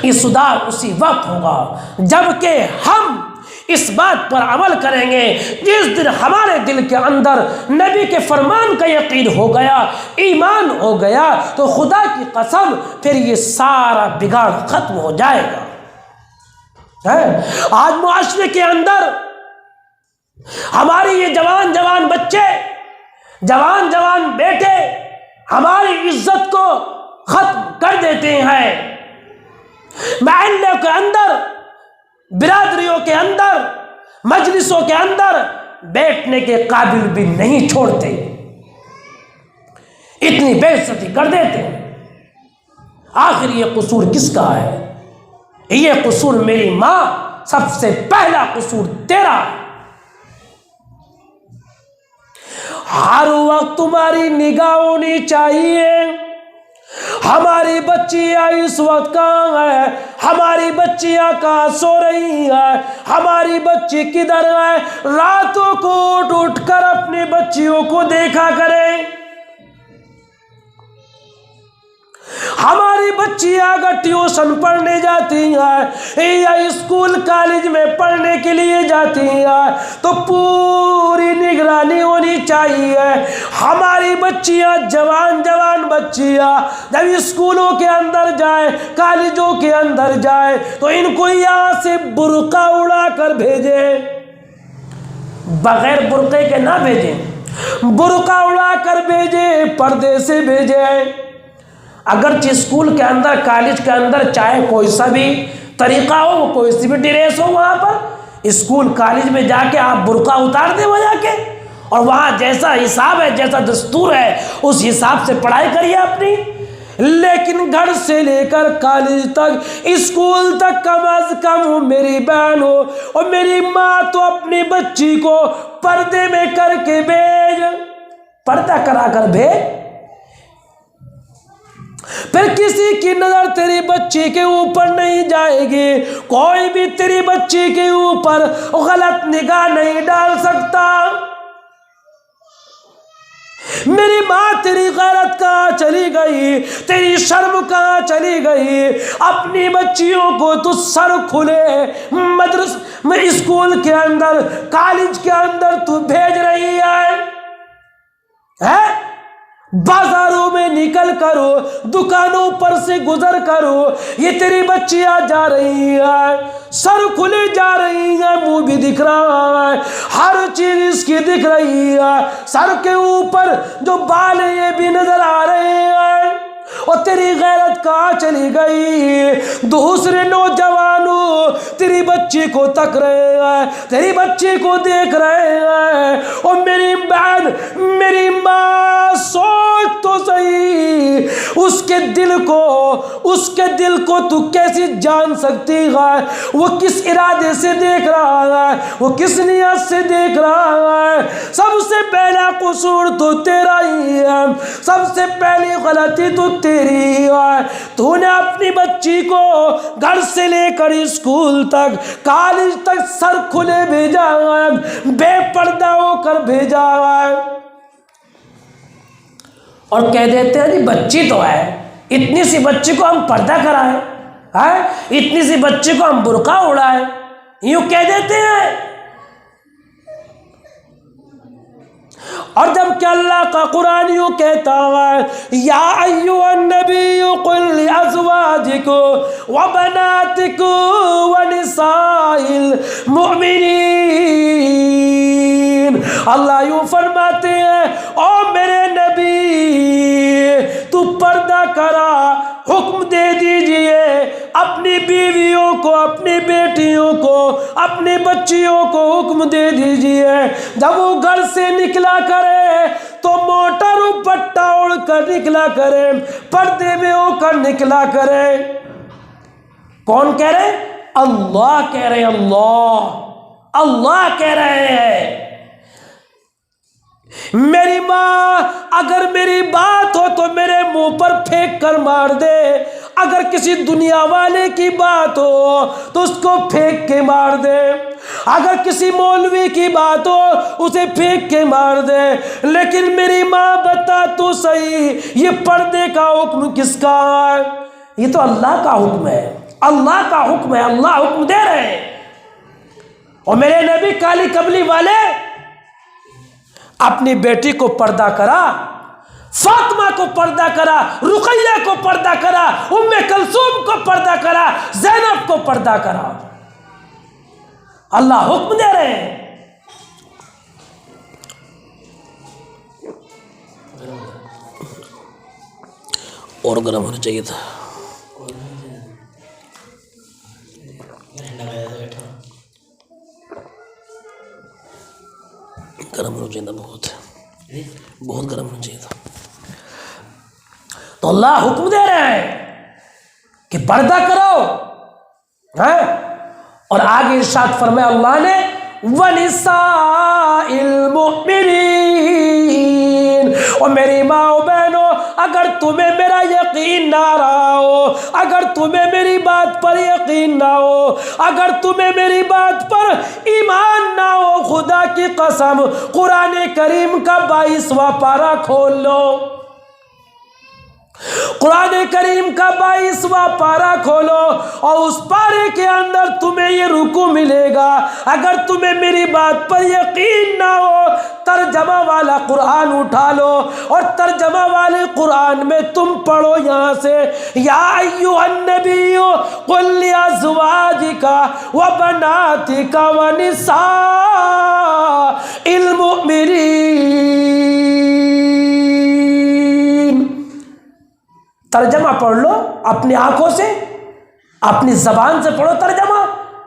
Speaker 1: ये सुधार उसी वक्त होगा जबकि हम इस बात पर अमल करेंगे जिस दिन हमारे दिल के अंदर नबी के फरमान का यकीन हो गया, ईमान हो गया, तो खुदा की कसम फिर ये सारा बिगाड़ खत्म हो जाएगा। है आज मुआशरे के अंदर हमारी ये जवान जवान बच्चे, जवान जवान बेटे हमारी इज्जत को खत्म कर देते हैं। महल्ले के अंदर, बिरादरियों के अंदर, मजलिसों के अंदर बैठने के काबिल भी नहीं छोड़ते, इतनी बेइज्जती कर देते। आखिर ये कसूर किसका है? ये कसूर मेरी मां, सबसे पहला कसूर तेरा। हर वक्त तुम्हारी निगाह होनी चाहिए हमारी बच्चियां इस वक्त कहाँ है, हमारी बच्चियां कहाँ सो रही है, हमारी बच्ची किधर है। रातों को उठ उठ कर अपनी बच्चियों को देखा करें। हमारी बच्चियां अगर ट्यूशन पढ़ने जाती हैं या स्कूल कॉलेज में पढ़ने के लिए जाती हैं तो पूरी निगरानी होनी चाहिए। हमारी बच्चियां, जवान जवान बच्चियां जब स्कूलों के अंदर जाए, कॉलेजों के अंदर जाए तो इनको यहाँ से बुर्का उड़ा कर भेजे, बगैर बुर्के के ना भेजे, बुर्का उड़ा कर भेजे, पर्दे से भेजे। अगर स्कूल के अंदर, कॉलेज के अंदर चाहे कोई सा भी तरीका हो, कोई सी भी ड्रेस हो, वहाँ पर स्कूल कॉलेज में जाके आप बुर्का उतार दें वहाँ जाके, और वहाँ जैसा हिसाब है, जैसा दस्तूर है, उस हिसाब से पढ़ाई करिए अपनी। लेकिन घर से लेकर कॉलेज तक, स्कूल तक कम अज कम मेरी बहन हो और मेरी माँ तो अपनी बच्ची को पर्दे में करके भेज, पर्दा करा कर भेज। फिर किसी की नजर तेरी बच्ची के ऊपर नहीं जाएगी, कोई भी तेरी बच्ची के ऊपर गलत निगाह नहीं डाल सकता। मेरी माँ, तेरी गैरत कहाँ चली गई, तेरी शर्म कहाँ चली गई? अपनी बच्चियों को तू सर खुले मदरस में, स्कूल के अंदर, कॉलेज के अंदर तू भेज रही है? बाजारों में निकल करो, दुकानों पर से गुजर करो, ये तेरी बच्चियां जा रही है, सर खुले जा रही है, मुंह भी दिख रहा है, हर चीज इसकी दिख रही है, सर के ऊपर जो बाल है ये भी नजर आ रहे हैं। और तेरी गैरत कहाँ चली गई? दूसरे नौजवानों तेरी बच्ची को तक रहे हैं, तेरी बच्ची को देख रहे हैं। और मेरी बहन, मेरी माँ, सोच तो सही, उसके दिल को तू कैसे जान सकती है? वो किस इरादे से देख रहा है, वो किस नियत से देख रहा है? सबसे पहला कसूर तो तेरा ही है, सबसे पहली गलती तो तेरी है। तूने अपनी बच्ची को घर से लेकर स्कूल तक, कॉलेज तक सर खुले भेजा है, बेपर्दा होकर भेजा है, और कह देते हैं जी बच्ची तो है, इतनी सी बच्ची को हम पर्दा कराएं, है? इतनी सी बच्ची को हम बुर्का उड़ाएं, यूं कह देते हैं। और जब कि अल्लाह का कुरान यूं कहता है, या अय्युहन नबिय्यु कुल लिअज़वाजिको व बनातिको व निसाइल मुमिनीन। अल्लाह यूं फरमाते हैं, ओ मेरे नबी, तू पर्दा करा, हुक्म दे दीजिए अपनी बीवियों को, अपनी बेटियों को, अपनी बच्चियों को हुक्म दे दीजिए, जब वो घर से निकला करे तो मोटा दुपट्टा ओढ़कर निकला करे, पर्दे में होकर निकला करे। कौन कह रहे? अल्लाह कह रहे हैं, अल्लाह कह रहे हैं। मेरी माँ अगर मेरी बात हो तो मेरे मुंह पर फेंक कर मार दे, अगर किसी दुनिया वाले की बात हो तो उसको फेंक के मार दे, अगर किसी मौलवी की बात हो उसे फेंक के मार दे, लेकिन मेरी माँ बता तू सही, ये पर्दे का हुक्म किसका है? ये तो अल्लाह का हुक्म है, अल्लाह का हुक्म है, अल्लाह हुक्म दे रहे हैं। और मेरे नबी काली कबली वाले अपनी बेटी को पर्दा करा, फातिमा को पर्दा करा, रुकैया को पर्दा करा, उम्मे कलसूम को पर्दा करा, ज़ैनब को पर्दा करा। अल्लाह हुक्म दे रहे हैं। और गर्म होना चाहिए था। गर्म होना चाहिए था, बहुत गर्म होना चाहिए था। तो अल्लाह हुक्म दे रहे हैं कि पर्दा करो, है? और आगे इरशाद फरमाया अल्लाह ने, वनिसाइल मुमिनीन, और मेरी माओ बहनों, अगर तुम्हें मेरा यकीन ना रहा हो, अगर तुम्हें मेरी बात पर यकीन ना हो, अगर तुम्हें मेरी बात पर ईमान ना हो, खुदा की कसम कुरान करीम का 22वां पारा खोल लो, कुरान करीम का 22वां पारा खोलो और उस पारे के अंदर तुम्हें ये रुकू मिलेगा। अगर तुम्हें मेरी बात पर यकीन ना हो, तर्जमा वाला कुरान उठा लो और तर्जमा वाले कुरान में तुम पढ़ो यहाँ से, या अय्युहन नबिय्यु कुल लिअज़वाजिका व बनातिका व निसाइल मुमिनीन। तर्जमा पढ़ लो अपनी आंखों से, अपनी जबान से पढ़ो तर्जमा।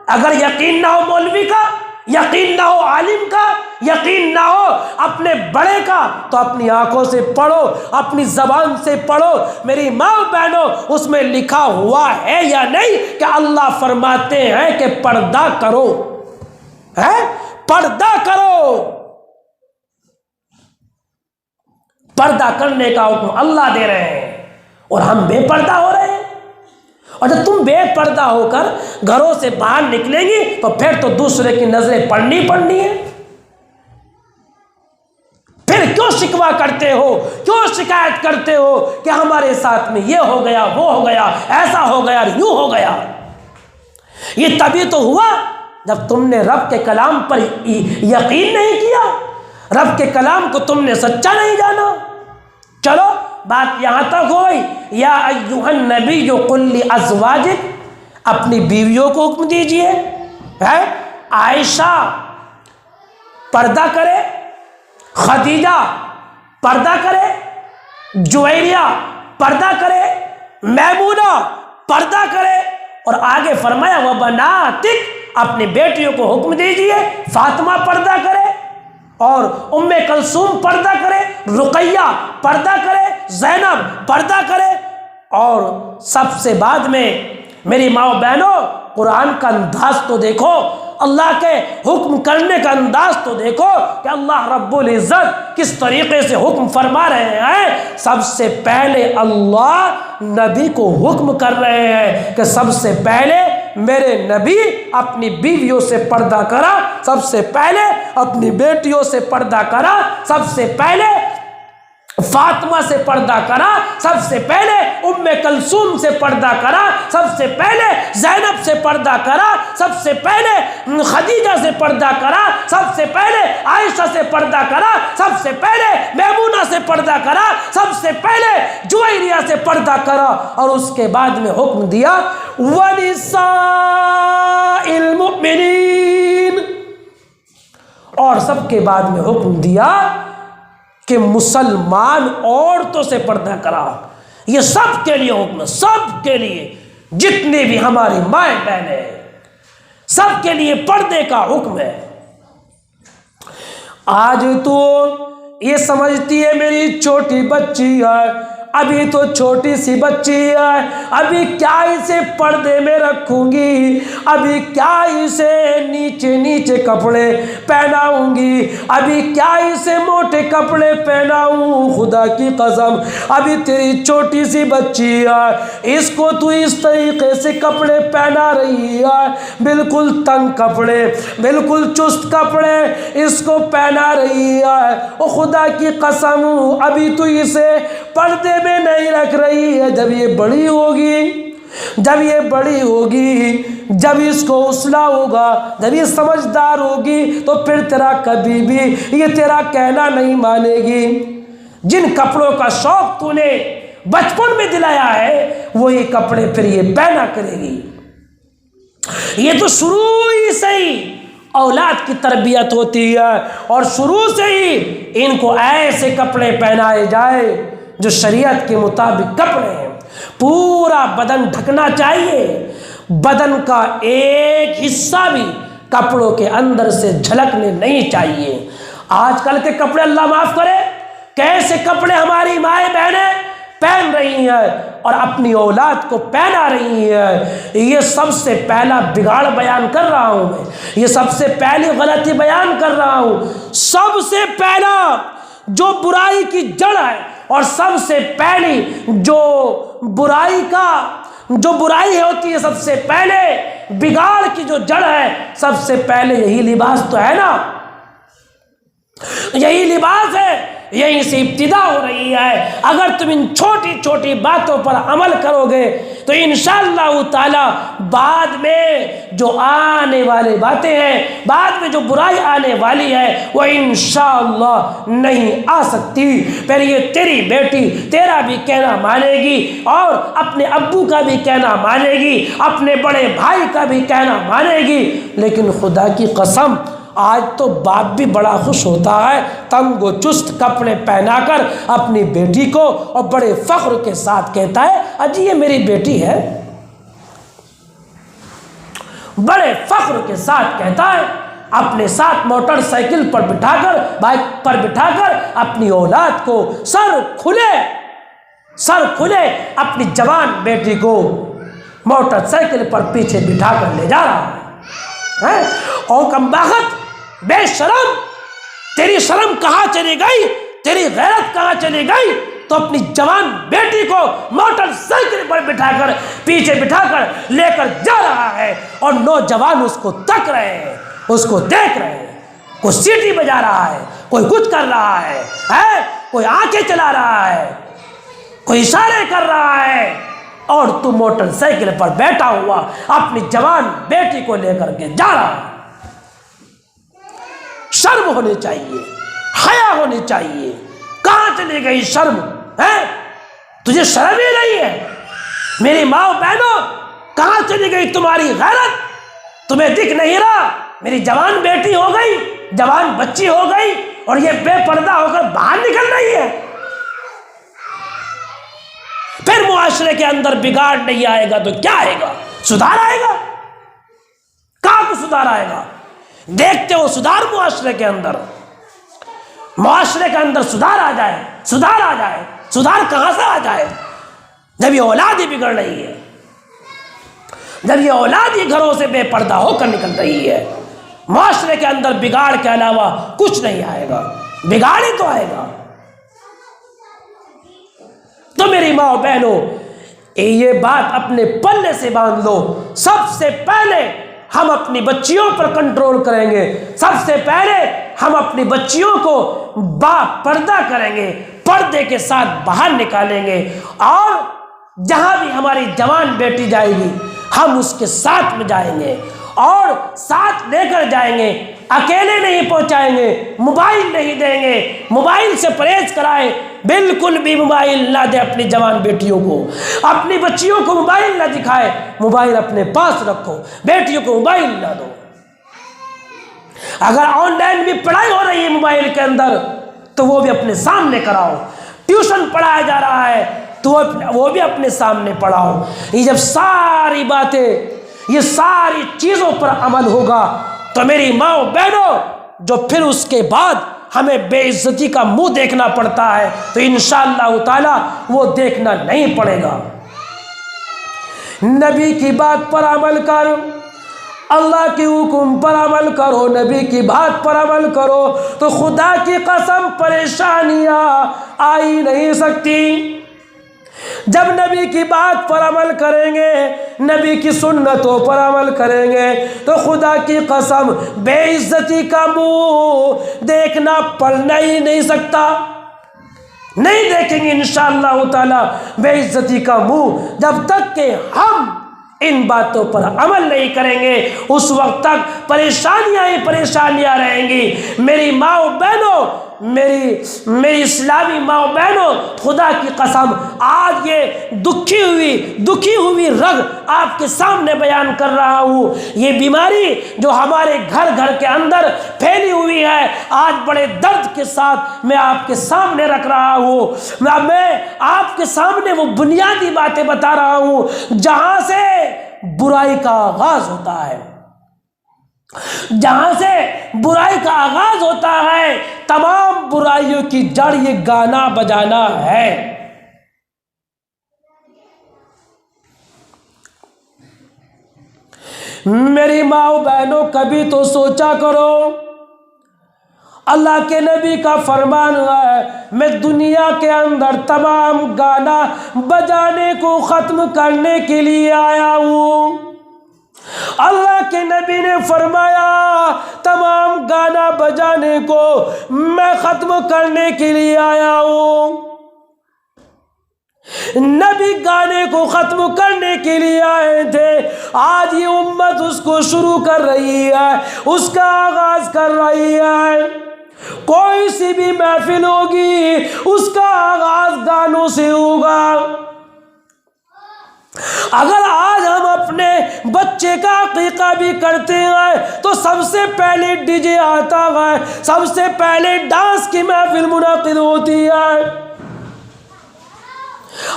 Speaker 1: अगर यकीन ना हो मौलवी का, यकीन ना हो आलिम का, यकीन ना हो अपने बड़े का, तो अपनी आंखों से पढ़ो, अपनी जबान से पढ़ो। मेरी माँ बहनों, उसमें लिखा हुआ है या नहीं कि अल्लाह फरमाते हैं कि पर्दा करो, है? पर्दा करो। पर्दा करने का हुक्म अल्लाह दे रहे हैं और हम बेपर्दा हो रहे हैं। और जब तुम बेपर्दा होकर घरों से बाहर निकलेंगी तो फिर तो दूसरे की नजरें पड़नी है। फिर क्यों शिकवा करते हो, क्यों शिकायत करते हो कि हमारे साथ में ये हो गया, वो हो गया, ऐसा हो गया, यूं हो गया। ये तभी तो हुआ जब तुमने रब के कलाम पर यकीन नहीं किया, रब के कलाम को तुमने सच्चा नहीं जाना। चलो बात यहां तक हो गई। या अय्युहन नबिय्यु कुल लिअज़वाजिक, अपनी बीवियों को हुक्म दीजिए, है? आयशा पर्दा करे, खदीजा पर्दा करे, जुवैरिया पर्दा करे, मैमूना पर्दा करे, और आगे फरमाया वह बनातिक, अपनी बेटियों को हुक्म दीजिए, फातिमा पर्दा करे और उम्मे कलसूम पर्दा करे, रुकैया पर्दा करे, ज़ैनब पर्दा करे। और सबसे बाद में मेरी माओ बहनों, कुरान का अंदाज तो देखो, अल्लाह के हुक्म करने का अंदाज तो देखो कि अल्लाह रब्बुल इज़्ज़त किस तरीके से हुक्म फरमा रहे हैं। सबसे पहले अल्लाह नबी को हुक्म कर रहे हैं कि सबसे पहले मेरे नबी अपनी बीवियों से पर्दा करा, सबसे पहले अपनी बेटियों से पर्दा करा, सबसे पहले फातिमा से पर्दा करा, सबसे पहले उम्मे कलसूम से पर्दा करा, सबसे पहले ज़ैनब से पर्दा करा, सबसे पहले खदीजा से पर्दा करा, सबसे पहले आयशा से पर्दा करा, सबसे पहले मैमूना से पर्दा करा, सबसे पहले जुवैरिया से पर्दा करा, और उसके बाद में हुक्म दिया वनिसाइल मुमिनीन, और सबके बाद में हुक्म दिया कि मुसलमान औरतों से पर्दा करा। ये सब के लिए हुक्म, सब के लिए, जितने भी हमारी माए बहनें हैं, सब के लिए पर्दे का हुक्म है। आज तो ये समझती है मेरी छोटी बच्ची है, अभी तो छोटी सी बच्ची है, अभी क्या इसे पर्दे में रखूंगी, अभी क्या इसे नीचे नीचे कपड़े पहनाऊंगी, अभी क्या इसे मोटे कपड़े पहनाऊं। खुदा की कसम, अभी तेरी छोटी सी बच्ची है, इसको तू इस तरीके से कपड़े पहना रही है, बिल्कुल तंग कपड़े, बिल्कुल चुस्त कपड़े इसको पहना रही है। ओ खुदा की कसम, अभी तू इसे पर्दे में नहीं रख रही है। जब ये बड़ी होगी, जब ये बड़ी होगी, जब इसको हौसला होगा, जब ये समझदार होगी, तो फिर तेरा कभी भी ये तेरा कहना नहीं मानेगी। जिन कपड़ों का शौक तूने बचपन में दिलाया है, वही कपड़े फिर ये पहना करेगी। ये तो शुरू ही से ही औलाद की तरबियत होती है, और शुरू से ही इनको ऐसे कपड़े पहनाए जाए जो शरीयत के मुताबिक कपड़े हैं। पूरा बदन ढकना चाहिए, बदन का एक हिस्सा भी कपड़ों के अंदर से झलकने नहीं चाहिए। आजकल के कपड़े, अल्लाह माफ करे, कैसे कपड़े हमारी माएँ बहनें पहन रही है और अपनी औलाद को पहना रही है। ये सबसे पहला बिगाड़ बयान कर रहा हूं मैं, ये सबसे पहली गलती बयान कर रहा हूं। सबसे पहला जो बुराई की जड़ है, और सबसे पहली जो बुराई होती है, सबसे पहले बिगाड़ की जो जड़ है, सबसे पहले यही लिबास तो है ना, यही लिबास है, यहीं से इब्तिदा हो रही है। अगर तुम इन छोटी छोटी बातों पर अमल करोगे तो इंशाअल्लाह ताला बाद में जो आने वाली बातें हैं, बाद में जो बुराई आने वाली है, वो इंशाअल्लाह नहीं आ सकती। फिर ये तेरी बेटी तेरा भी कहना मानेगी, और अपने अब्बू का भी कहना मानेगी, अपने बड़े भाई का भी कहना मानेगी। लेकिन खुदा की कसम, आज तो बाप भी बड़ा खुश होता है तंग व चुस्त कपड़े पहनाकर अपनी बेटी को, और बड़े फख्र के साथ कहता है, अजी ये मेरी बेटी है। बड़े फख्र के साथ कहता है, अपने साथ मोटरसाइकिल पर बिठाकर, बाइक पर बिठाकर अपनी औलाद को सर खुले अपनी जवान बेटी को मोटरसाइकिल पर पीछे बिठाकर ले जा रहा है। और कमबख्त, बेशरम, तेरी शर्म कहाँ चली गई, तेरी गैरत कहाँ चली गई? तो अपनी जवान बेटी को मोटरसाइकिल पर बिठाकर, पीछे बिठाकर लेकर जा रहा है, और नौजवान उसको तक रहे हैं, उसको देख रहे हैं। कोई सीटी बजा रहा है, कोई कुछ कर रहा है, कोई आंखें चला रहा है, कोई इशारे कर रहा है, और तू मोटरसाइकिल पर बैठा हुआ अपनी जवान बेटी को लेकर के जा रहा है। शर्म होनी चाहिए, हया होनी चाहिए। कहां चली गई शर्म है? तुझे शर्म ही नहीं है? मेरी माँ बहनों, कहां चली गई तुम्हारी गैरत? तुम्हें दिख नहीं रहा? मेरी जवान बेटी हो गई, जवान बच्ची हो गई, और ये बेपर्दा होकर बाहर निकल रही है। फिर मुआशरे के अंदर बिगाड़ नहीं आएगा तो क्या आएगा? सुधार आएगा? कहां को सुधार आएगा? देखते हो सुधार मुआशरे के अंदर, मुआशरे के अंदर सुधार आ जाए, सुधार आ जाए। सुधार कहां से आ जाए जब ये औलाद ही बिगड़ रही है, जब ये औलाद ही घरों से बेपर्दा होकर निकल रही है। मुआशरे के अंदर बिगाड़ के अलावा कुछ नहीं आएगा, बिगाड़ ही तो आएगा। तो मेरी माँ बहनों, ये बात अपने पल्ले से बांध लो। सबसे पहले हम अपनी बच्चियों पर कंट्रोल करेंगे, सबसे पहले हम अपनी बच्चियों को पर्दा करेंगे, पर्दे के साथ बाहर निकालेंगे, और जहां भी हमारी जवान बेटी जाएगी हम उसके साथ में जाएंगे, और साथ लेकर जाएंगे, अकेले नहीं पहुंचाएंगे, मोबाइल नहीं देंगे, मोबाइल से परहेज कराएं, बिल्कुल भी मोबाइल ना दे अपनी जवान बेटियों को, अपनी बच्चियों को मोबाइल ना दिखाए, मोबाइल अपने पास रखो, बेटियों को मोबाइल ना दो। अगर ऑनलाइन भी पढ़ाई हो रही है मोबाइल के अंदर तो वो भी अपने सामने कराओ, ट्यूशन पढ़ाया जा रहा है तो वो भी अपने सामने पढ़ाओ। ये जब सारी बातें, ये सारी चीजों पर अमल होगा तो मेरी माँ बहनों, जो फिर उसके बाद हमें बेइज्जती का मुंह देखना पड़ता है तो इंशाअल्लाह ताला वो देखना नहीं पड़ेगा। नबी की बात पर अमल कर, अल्लाह के हुक्म पर अमल करो, नबी की बात पर अमल करो तो खुदा की कसम परेशानियां आ ही नहीं सकती। जब नबी की बात पर अमल करेंगे, नबी की सुन्नतों पर अमल करेंगे तो खुदा की कसम बेइज्जती का मुंह देखना पड़ना ही नहीं सकता। नहीं देखेंगे इंशाअल्लाह ताला बेइज्जती का मुंह जब तक कि हम इन बातों पर अमल नहीं करेंगे। उस वक्त तक परेशानियां ही परेशानियां रहेंगी। मेरी माओ बहनों, मेरी इस्लामी माओ बहनों, खुदा की कसम आज ये दुखी हुई रग आपके सामने बयान कर रहा हूँ। ये बीमारी जो हमारे घर घर के अंदर फैली हुई है, आज बड़े दर्द के साथ मैं आपके सामने रख रहा हूँ। मैं आपके सामने वो बुनियादी बातें बता रहा हूँ जहाँ से बुराई का आगाज होता है, जहां से बुराई का आगाज होता है। तमाम बुराइयों की जड़ ये गाना बजाना है। मेरी माओ बहनों, कभी तो सोचा करो, अल्लाह के नबी का फरमान है, मैं दुनिया के अंदर तमाम गाना बजाने को खत्म करने के लिए आया हूँ। अल्लाह के नबी ने फरमाया तमाम गाना बजाने को मैं खत्म करने के लिए आया हूँ। नबी गाने को खत्म करने के लिए आए थे, आज ये उम्मत उसको शुरू कर रही है, उसका आगाज कर रही है। कोई सी भी महफिल होगी उसका आगाज गानों से होगा। अगर आज हम अपने बच्चे का अकीका भी करते हैं तो सबसे पहले डीजे आता है, सबसे पहले डांस की महफिल मुनाकिद होती है।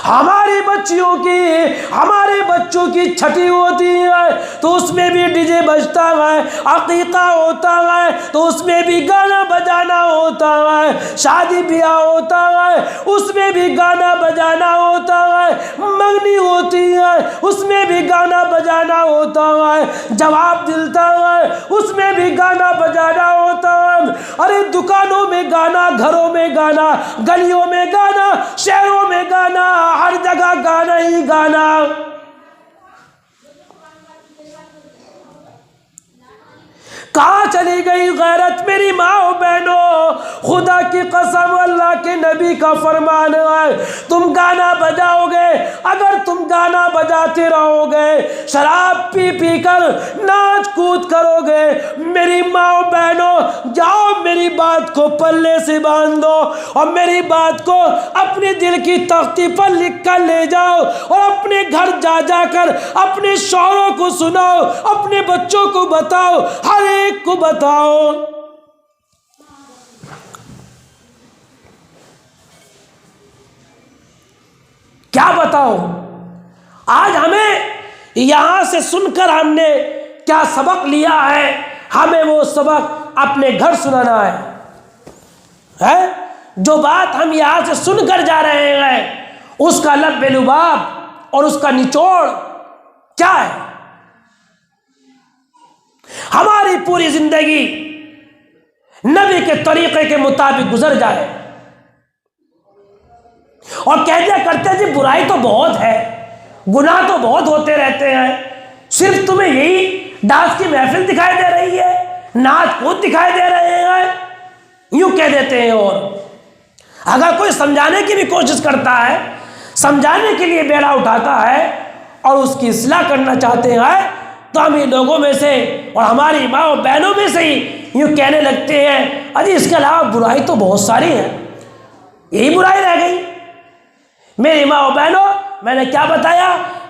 Speaker 1: हमारे बच्चों की छठी होती है तो उसमें भी डीजे बजता है। अकीका होता है तो उसमें भी गाना बजाना होता है। शादी ब्याह होता है उसमें भी गाना बजाना होता है। मंगनी होती है उसमें भी गाना बजाना होता है। जवाब मिलता है उसमें भी गाना बजाना होता है। अरे दुकानों में गाना, घरों में गाना, गलियों में गाना, शहरों में गाना, हर जगह गाना ही गाना। कहाँ चली गई गैरत मेरी माओ बहनों? खुदा की कसम, अल्लाह के नबी का फरमान है, तुम गाना बजाओगे, अगर तुम गाना बजाते रहोगे, शराब पी पी कर नाच कूद करोगे, मेरी माओ बहनों जाओ मेरी बात को पल्ले से बांध दो और मेरी बात को अपने दिल की तख्ती पर लिख कर ले जाओ और अपने घर जा जाकर अपने शौहरों को सुनाओ, अपने बच्चों को बताओ, हर एक को बताओ। क्या बताओ? आज हमें यहां से सुनकर हमने क्या सबक लिया है, हमें वो सबक अपने घर सुनाना है? जो बात हम यहां से सुनकर जा रहे हैं उसका लब्बे लुबाब और उसका निचोड़ क्या है? हमारी पूरी जिंदगी नबी के तरीके के मुताबिक गुजर जाए और कह दिया करते जी बुराई तो बहुत है, गुनाह तो बहुत होते रहते हैं, सिर्फ तुम्हें यही डांस की महफिल दिखाई दे रही है, नाच कूद दिखाई दे रहे हैं, यूं कह देते हैं। और अगर कोई समझाने की भी कोशिश करता है, समझाने के लिए बेड़ा उठाता है और उसकी इस्लाह करना चाहते हैं तो हम ये लोगों में से और हमारी माँ बहनों में से ही यूँ कहने लगते हैं अरे इसके अलावा बुराई तो बहुत सारी है, यही बुराई रह गई। मेरी माँ बहनों, मैंने क्या बताया?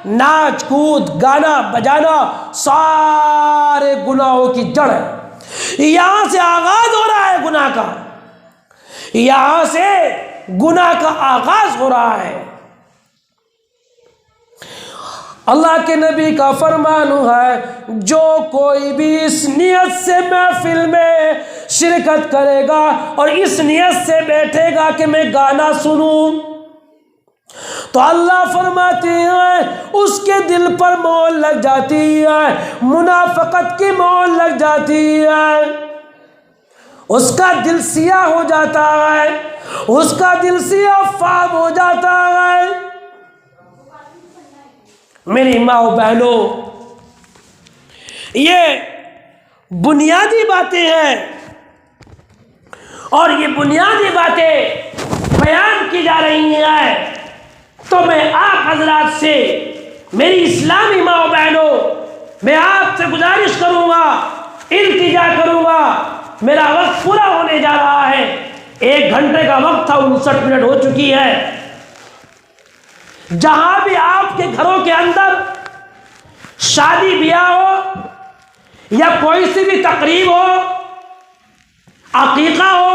Speaker 1: नाच कूद गाना बजाना सारे गुनाहों की जड़ है। यहाँ से आगाज हो रहा है गुनाह का, यहाँ से गुनाह का आगाज हो रहा है। अल्लाह के नबी का फरमान है, जो कोई भी इस नियत से महफिल में शिरकत करेगा और इस नियत से बैठेगा कि मैं गाना सुनूं, तो अल्लाह फरमाते हैं उसके दिल पर मोहर लग जाती है, मुनाफकत की मोहर लग जाती है, उसका दिल सियाह हो जाता है, उसका दिल सियाह फाब हो जाता है। मेरी माँ बहनों, ये बुनियादी बातें हैं और ये बुनियादी बातें बयान की जा रही हैं। तो मैं आप हजरात से, मेरी इस्लामी माँ बहनों, मैं आपसे गुजारिश करूँगा, इल्तिजा करूँगा, मेरा वक्त पूरा होने जा रहा है, 1 घंटे का वक्त था, 59 मिनट हो चुकी है। जहां भी आपके घरों के अंदर शादी ब्याह हो या कोई सी भी तकरीब हो, अकीका हो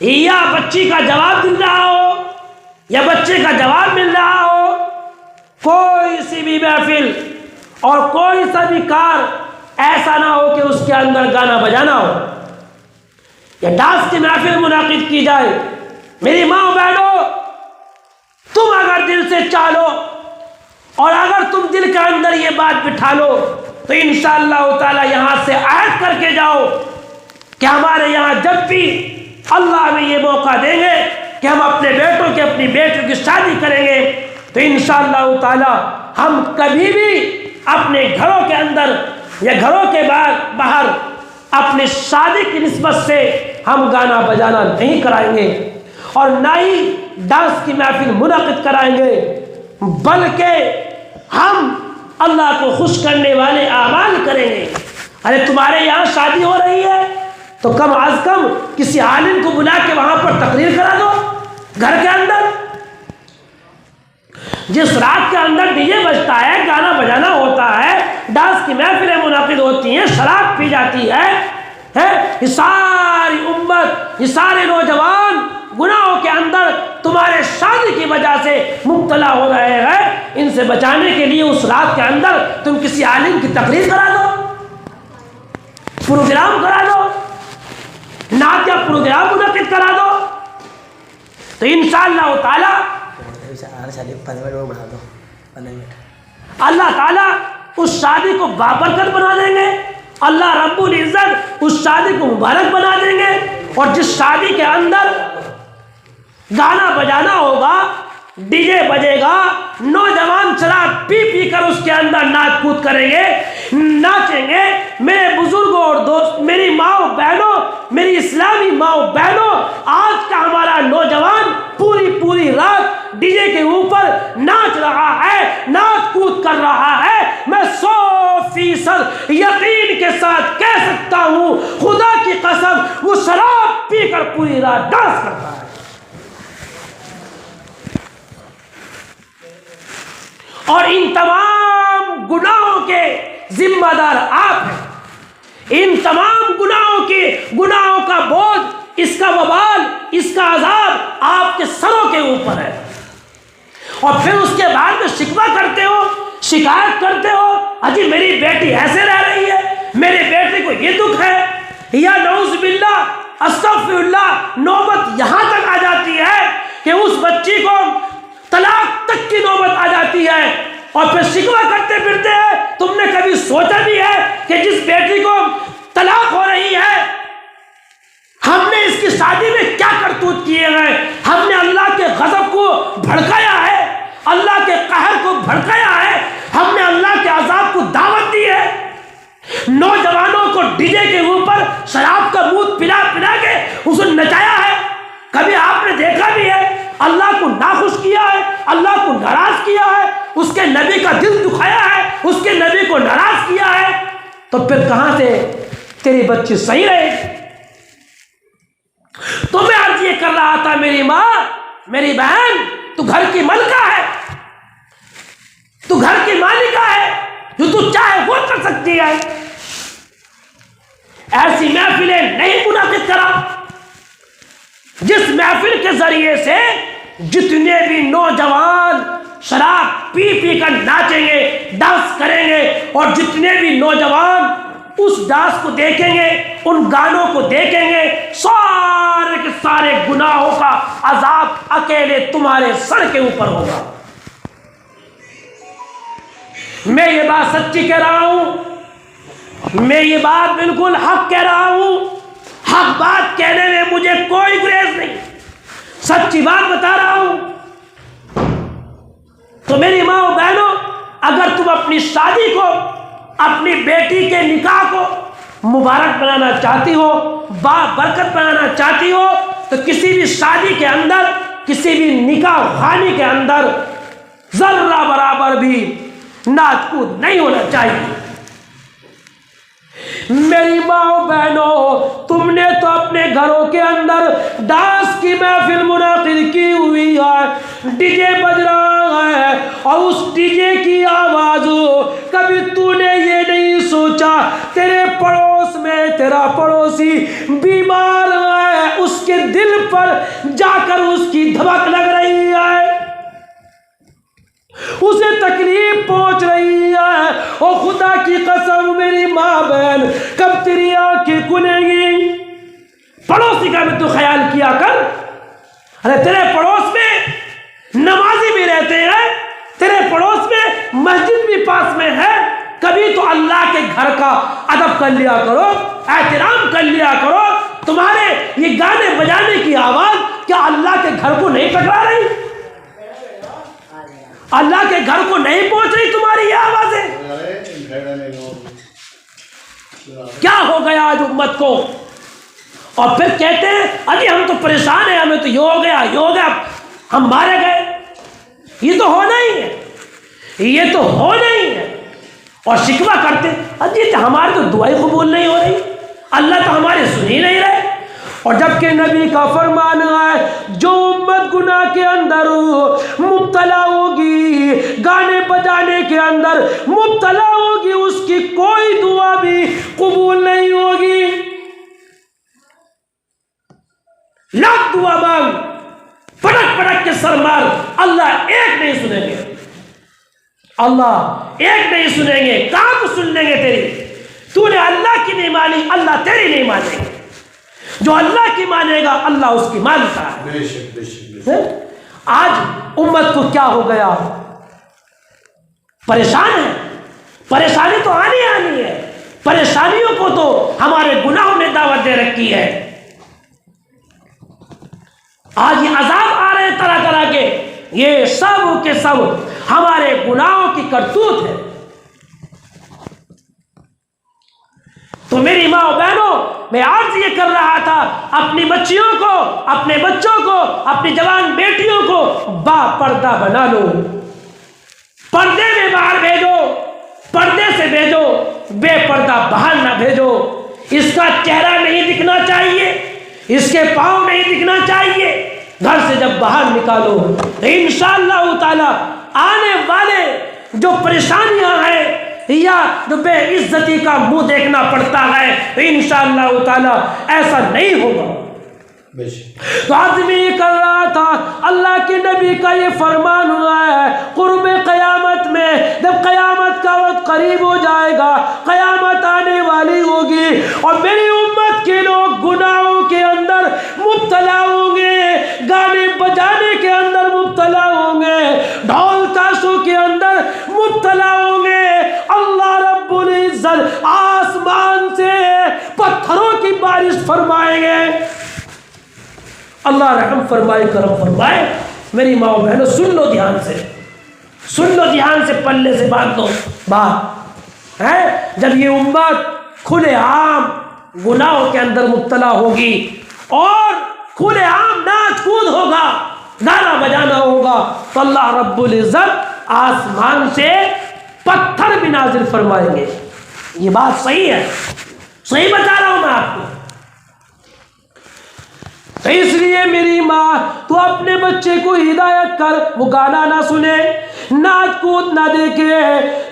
Speaker 1: या बच्ची का जवाब मिल रहा हो या बच्चे का जवाब मिल रहा हो, कोई सी भी महफिल और कोई सा भी कार ऐसा ना हो कि उसके अंदर गाना बजाना हो या डांस की महफिल मुनाकिद की जाए। मेरी माँ बहनों, तुम अगर दिल से चाहो और अगर तुम दिल के अंदर ये बात बिठा लो तो इंशाअल्लाह ताला यहां से ऐड करके जाओ कि हमारे यहाँ जब भी अल्लाह हमें ये मौका देंगे कि हम अपने बेटों की, अपनी बेटियों की शादी करेंगे, तो इंशाअल्लाह ताला हम कभी भी अपने घरों के अंदर या घरों के बाहर अपने शादी की निस्बत से हम गाना बजाना नहीं कराएंगे और ना ही डांस की महफिल मुनाकिद कराएंगे, बल्कि हम अल्लाह को खुश करने वाले आमाल करेंगे। अरे तुम्हारे यहाँ शादी हो रही है तो कम आज कम किसी आलिम को बुला के वहां पर तकरीर करा दो घर के अंदर। जिस रात के अंदर डीजे बजता है, गाना बजाना होता है, डांस की महफिलें मुनाकिद होती हैं, शराब पी जाती है, ये सारी उम्मत, ये सारे नौजवान गुनाहों के अंदर तुम्हारे शादी की वजह से मुब्तला हो रहे हैं। इनसे बचाने के लिए उस रात के अंदर तुम किसी आलिम की तकरीर करा दो, प्रोग्राम करा दो, नात या प्रोग्राम मुनक्किद करा दो, तो इंशाअल्लाह ताला अल्लाह ताला उस शादी को बाबरकत बना देंगे, अल्लाह रब्बुल इज्जत उस शादी को मुबारक बना देंगे। और जिस शादी के अंदर गाना बजाना होगा, डीजे बजेगा, नौजवान शराब पी पी कर उसके अंदर नाच कूद करेंगे, नाचेंगे, मेरे बुजुर्गों और दोस्त, मेरी माओ बहनों, मेरी इस्लामी माओ बहनों, आज का हमारा नौजवान पूरी रात डीजे के ऊपर नाच रहा है, नाच कूद कर रहा है। मैं 100% यकीन के साथ कह सकता हूं, खुदा की कसम, वो शराब पीकर पूरी रात डांस करता है। और इन तमाम गुनाहों के जिम्मेदार आप हैं। इन तमाम गुनाहों का बोझ, इसका वबाल, इसका अजाब आपके सरों के ऊपर है। और फिर उसके बाद में शिकवा करते हो, शिकायत करते हो, अजी मेरी बेटी ऐसे रह रही है, मेरे बेटे को ये दुख है, या नऊज़ुबिल्लाह, अस्तग़फिरुल्लाह, नौबत यहां तक आ जाती है कि उस बच्ची को तलाक तक की नौबत आ जाती है और फिर शिकवा करते फिरते हैं। तुमने कभी सोचा भी है कि जिस बेटी को तलाक हो रही है, हमने इसकी शादी में क्या करतूत किए हैं? हमने अल्लाह के गज़ब को भड़काया है, अल्लाह के कहर को भड़काया है, हमने अल्लाह के अज़ाब को दावत दी है, नौजवानों को डीजे के ऊपर शराब का मूत पिला पिला के उसे नचाया है। कभी आपने देखा भी है? अल्लाह को नाखुश किया है, अल्लाह को नाराज किया है, उसके नबी का दिल दुखाया है, उसके नबी को नाराज किया है, तो फिर कहां से तेरी बच्ची सही रहेगी? तो मैं अर्ज ये कर रहा था, मेरी माँ, मेरी बहन, तू घर की मलका है, तू घर की मालिका है, जो तू चाहे वो कर सकती है। ऐसी महफिलें नहीं मुनाकिद करा जिस महफिल के जरिए से जितने भी नौजवान शराब पी पी कर नाचेंगे, डांस करेंगे, और जितने भी नौजवान उस डांस को देखेंगे, उन गानों को देखेंगे, सारे के सारे गुनाहों का अजाब अकेले तुम्हारे सर के ऊपर होगा। मैं ये बात सच्ची कह रहा हूं, मैं ये बात बिल्कुल हक कह रहा हूं। हक बात कहने में मुझे कोई गुरेज नहीं, सच्ची बात बता रहा हूं। तो मेरी माँ और बहनों, अगर तुम अपनी शादी को, अपनी बेटी के निकाह को मुबारक बनाना चाहती हो, बाबरकत बनाना चाहती हो, तो किसी भी शादी के अंदर, किसी भी निकाह खानी के अंदर जर्रा बराबर भी नाच कूद नहीं होना चाहिए। मेरी माँ बहनों, तुमने तो अपने घरों के अंदर डांस की महफिल मुनाकिद की हुई है, डीजे बज रहा है, और उस डीजे की आवाज, कभी तूने ये नहीं सोचा तेरे पड़ोस में तेरा पड़ोसी बीमार है, उसके दिल पर जाकर उसकी धड़क लग रही है, उसे तकलीफ पहुंच रही है। और खुदा की कसम मेरी माँ बहन, कब तेरी आंखें खुलेगी? पड़ोसी का भी तो ख्याल किया कर। अरे तेरे पड़ोस में नमाजी भी रहते हैं, तेरे पड़ोस में मस्जिद भी पास में है, कभी तो अल्लाह के घर का अदब कर लिया करो, एहतराम कर लिया करो। तुम्हारे ये गाने बजाने की आवाज क्या अल्लाह के घर को नहीं टकरा रही? अल्लाह के घर को नहीं पहुंच रही तुम्हारी ये आवाजें? क्या हो गया आज उम्मत को? और फिर कहते हैं अरे हम तो परेशान हैं, हमें तो ये हो गया, ये हो गया, हम मारे गए। ये तो होना ही है, ये तो होना ही है। और शिकवा करते अजी हमारी तो दुआई कबूल नहीं हो रही, अल्लाह तो हमारे सुन ही नहीं रहे। और जबकि नबी का फरमान है, जो उम्मत गुनाह के अंदर मुब्तला होगी, गाने बजाने के अंदर मुब्तला होगी, उसकी कोई दुआ भी कबूल नहीं होगी। लाख दुआ मांग, पटक पटक के सर मार, अल्लाह एक नहीं सुनेंगे, अल्लाह एक नहीं सुनेंगे। कहां को सुन लेंगे तेरी? तूने अल्लाह की नहीं मानी, अल्लाह तेरी नहीं मानेंगे। जो अल्लाह की मानेगा अल्लाह उसकी मानता है।
Speaker 2: बेशक, बेशक, बेशक।
Speaker 1: आज उम्मत को क्या हो गया? परेशान है। परेशानी तो आनी है, परेशानियों को तो हमारे गुनाहों ने दावत दे रखी है। आज ये अजाब आ रहे हैं तरह तरह के, ये सब के सब हमारे गुनाहों की करतूत है। तो मेरी माँ और बहनों, मैं आज ये कर रहा था, अपनी बच्चियों को, अपने बच्चों को, अपनी जवान बेटियों को बापर्दा बना लो, पर्दे में बाहर भेजो, पर्दे से भेजो, बेपर्दा बाहर ना भेजो। इसका चेहरा नहीं दिखना चाहिए, इसके पाँव नहीं दिखना चाहिए। घर से जब बाहर निकालो तो इंशाअल्लाह ताला आने वाले जो परेशानियां हैं या जो बेइज्जती का मुंह देखना पड़ता है, तो इंशाअल्लाह ताला ऐसा नहीं होगा। तो आदमी ये कर रहा था, अल्लाह के नबी का ये फरमान हुआ है, कुर्बे क़यामत में जब क़यामत का वक्त करीब हो जाएगा, क़यामत आने वाली होगी और मेरी उम्मत के लोग गुनाहों के अंदर मुब्तला होंगे, गाने बजाने के अंदर मुब्तला होंगे, ढोल ताशों के अंदर मुब्तला होंगे। अल्लाह रब्बुल इज्जत आसमान से पत्थरों की बारिश फरमाएंगे। अल्लाह रहम फरमाए, करम फरमाए। मेरी माँ बहनों, सुन लो ध्यान से, सुन लो ध्यान से, पल्ले से बात दो बात है। जब ये उम्मत खुले आम गुनाहों के अंदर मुब्तला होगी और खुले आम नाच कूद होगा, गाना बजाना होगा, तो अल्लाह रब्बुल इज्जत आसमान से पत्थर भी नाजिल फरमाएंगे। ये बात सही है, सही बता रहा हूं मैं आपको। तो इसलिए मेरी माँ, तू अपने बच्चे को हिदायत कर, वो गाना ना सुने, नाच कूद ना देखे।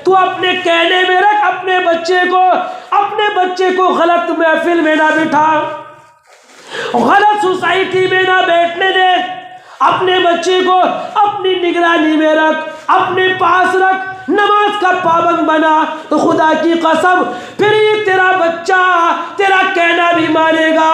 Speaker 1: तू अपने कहने में रख, अपने बच्चे को गलत महफिल में ना बिठा, गलत सोसाइटी में ना बैठने दे, अपने बच्चे को अपनी निगरानी में रख, अपने पास रख, नमाज का पाबंद बना, तो खुदा की कसम फिर ये तेरा बच्चा तेरा कहना भी मानेगा,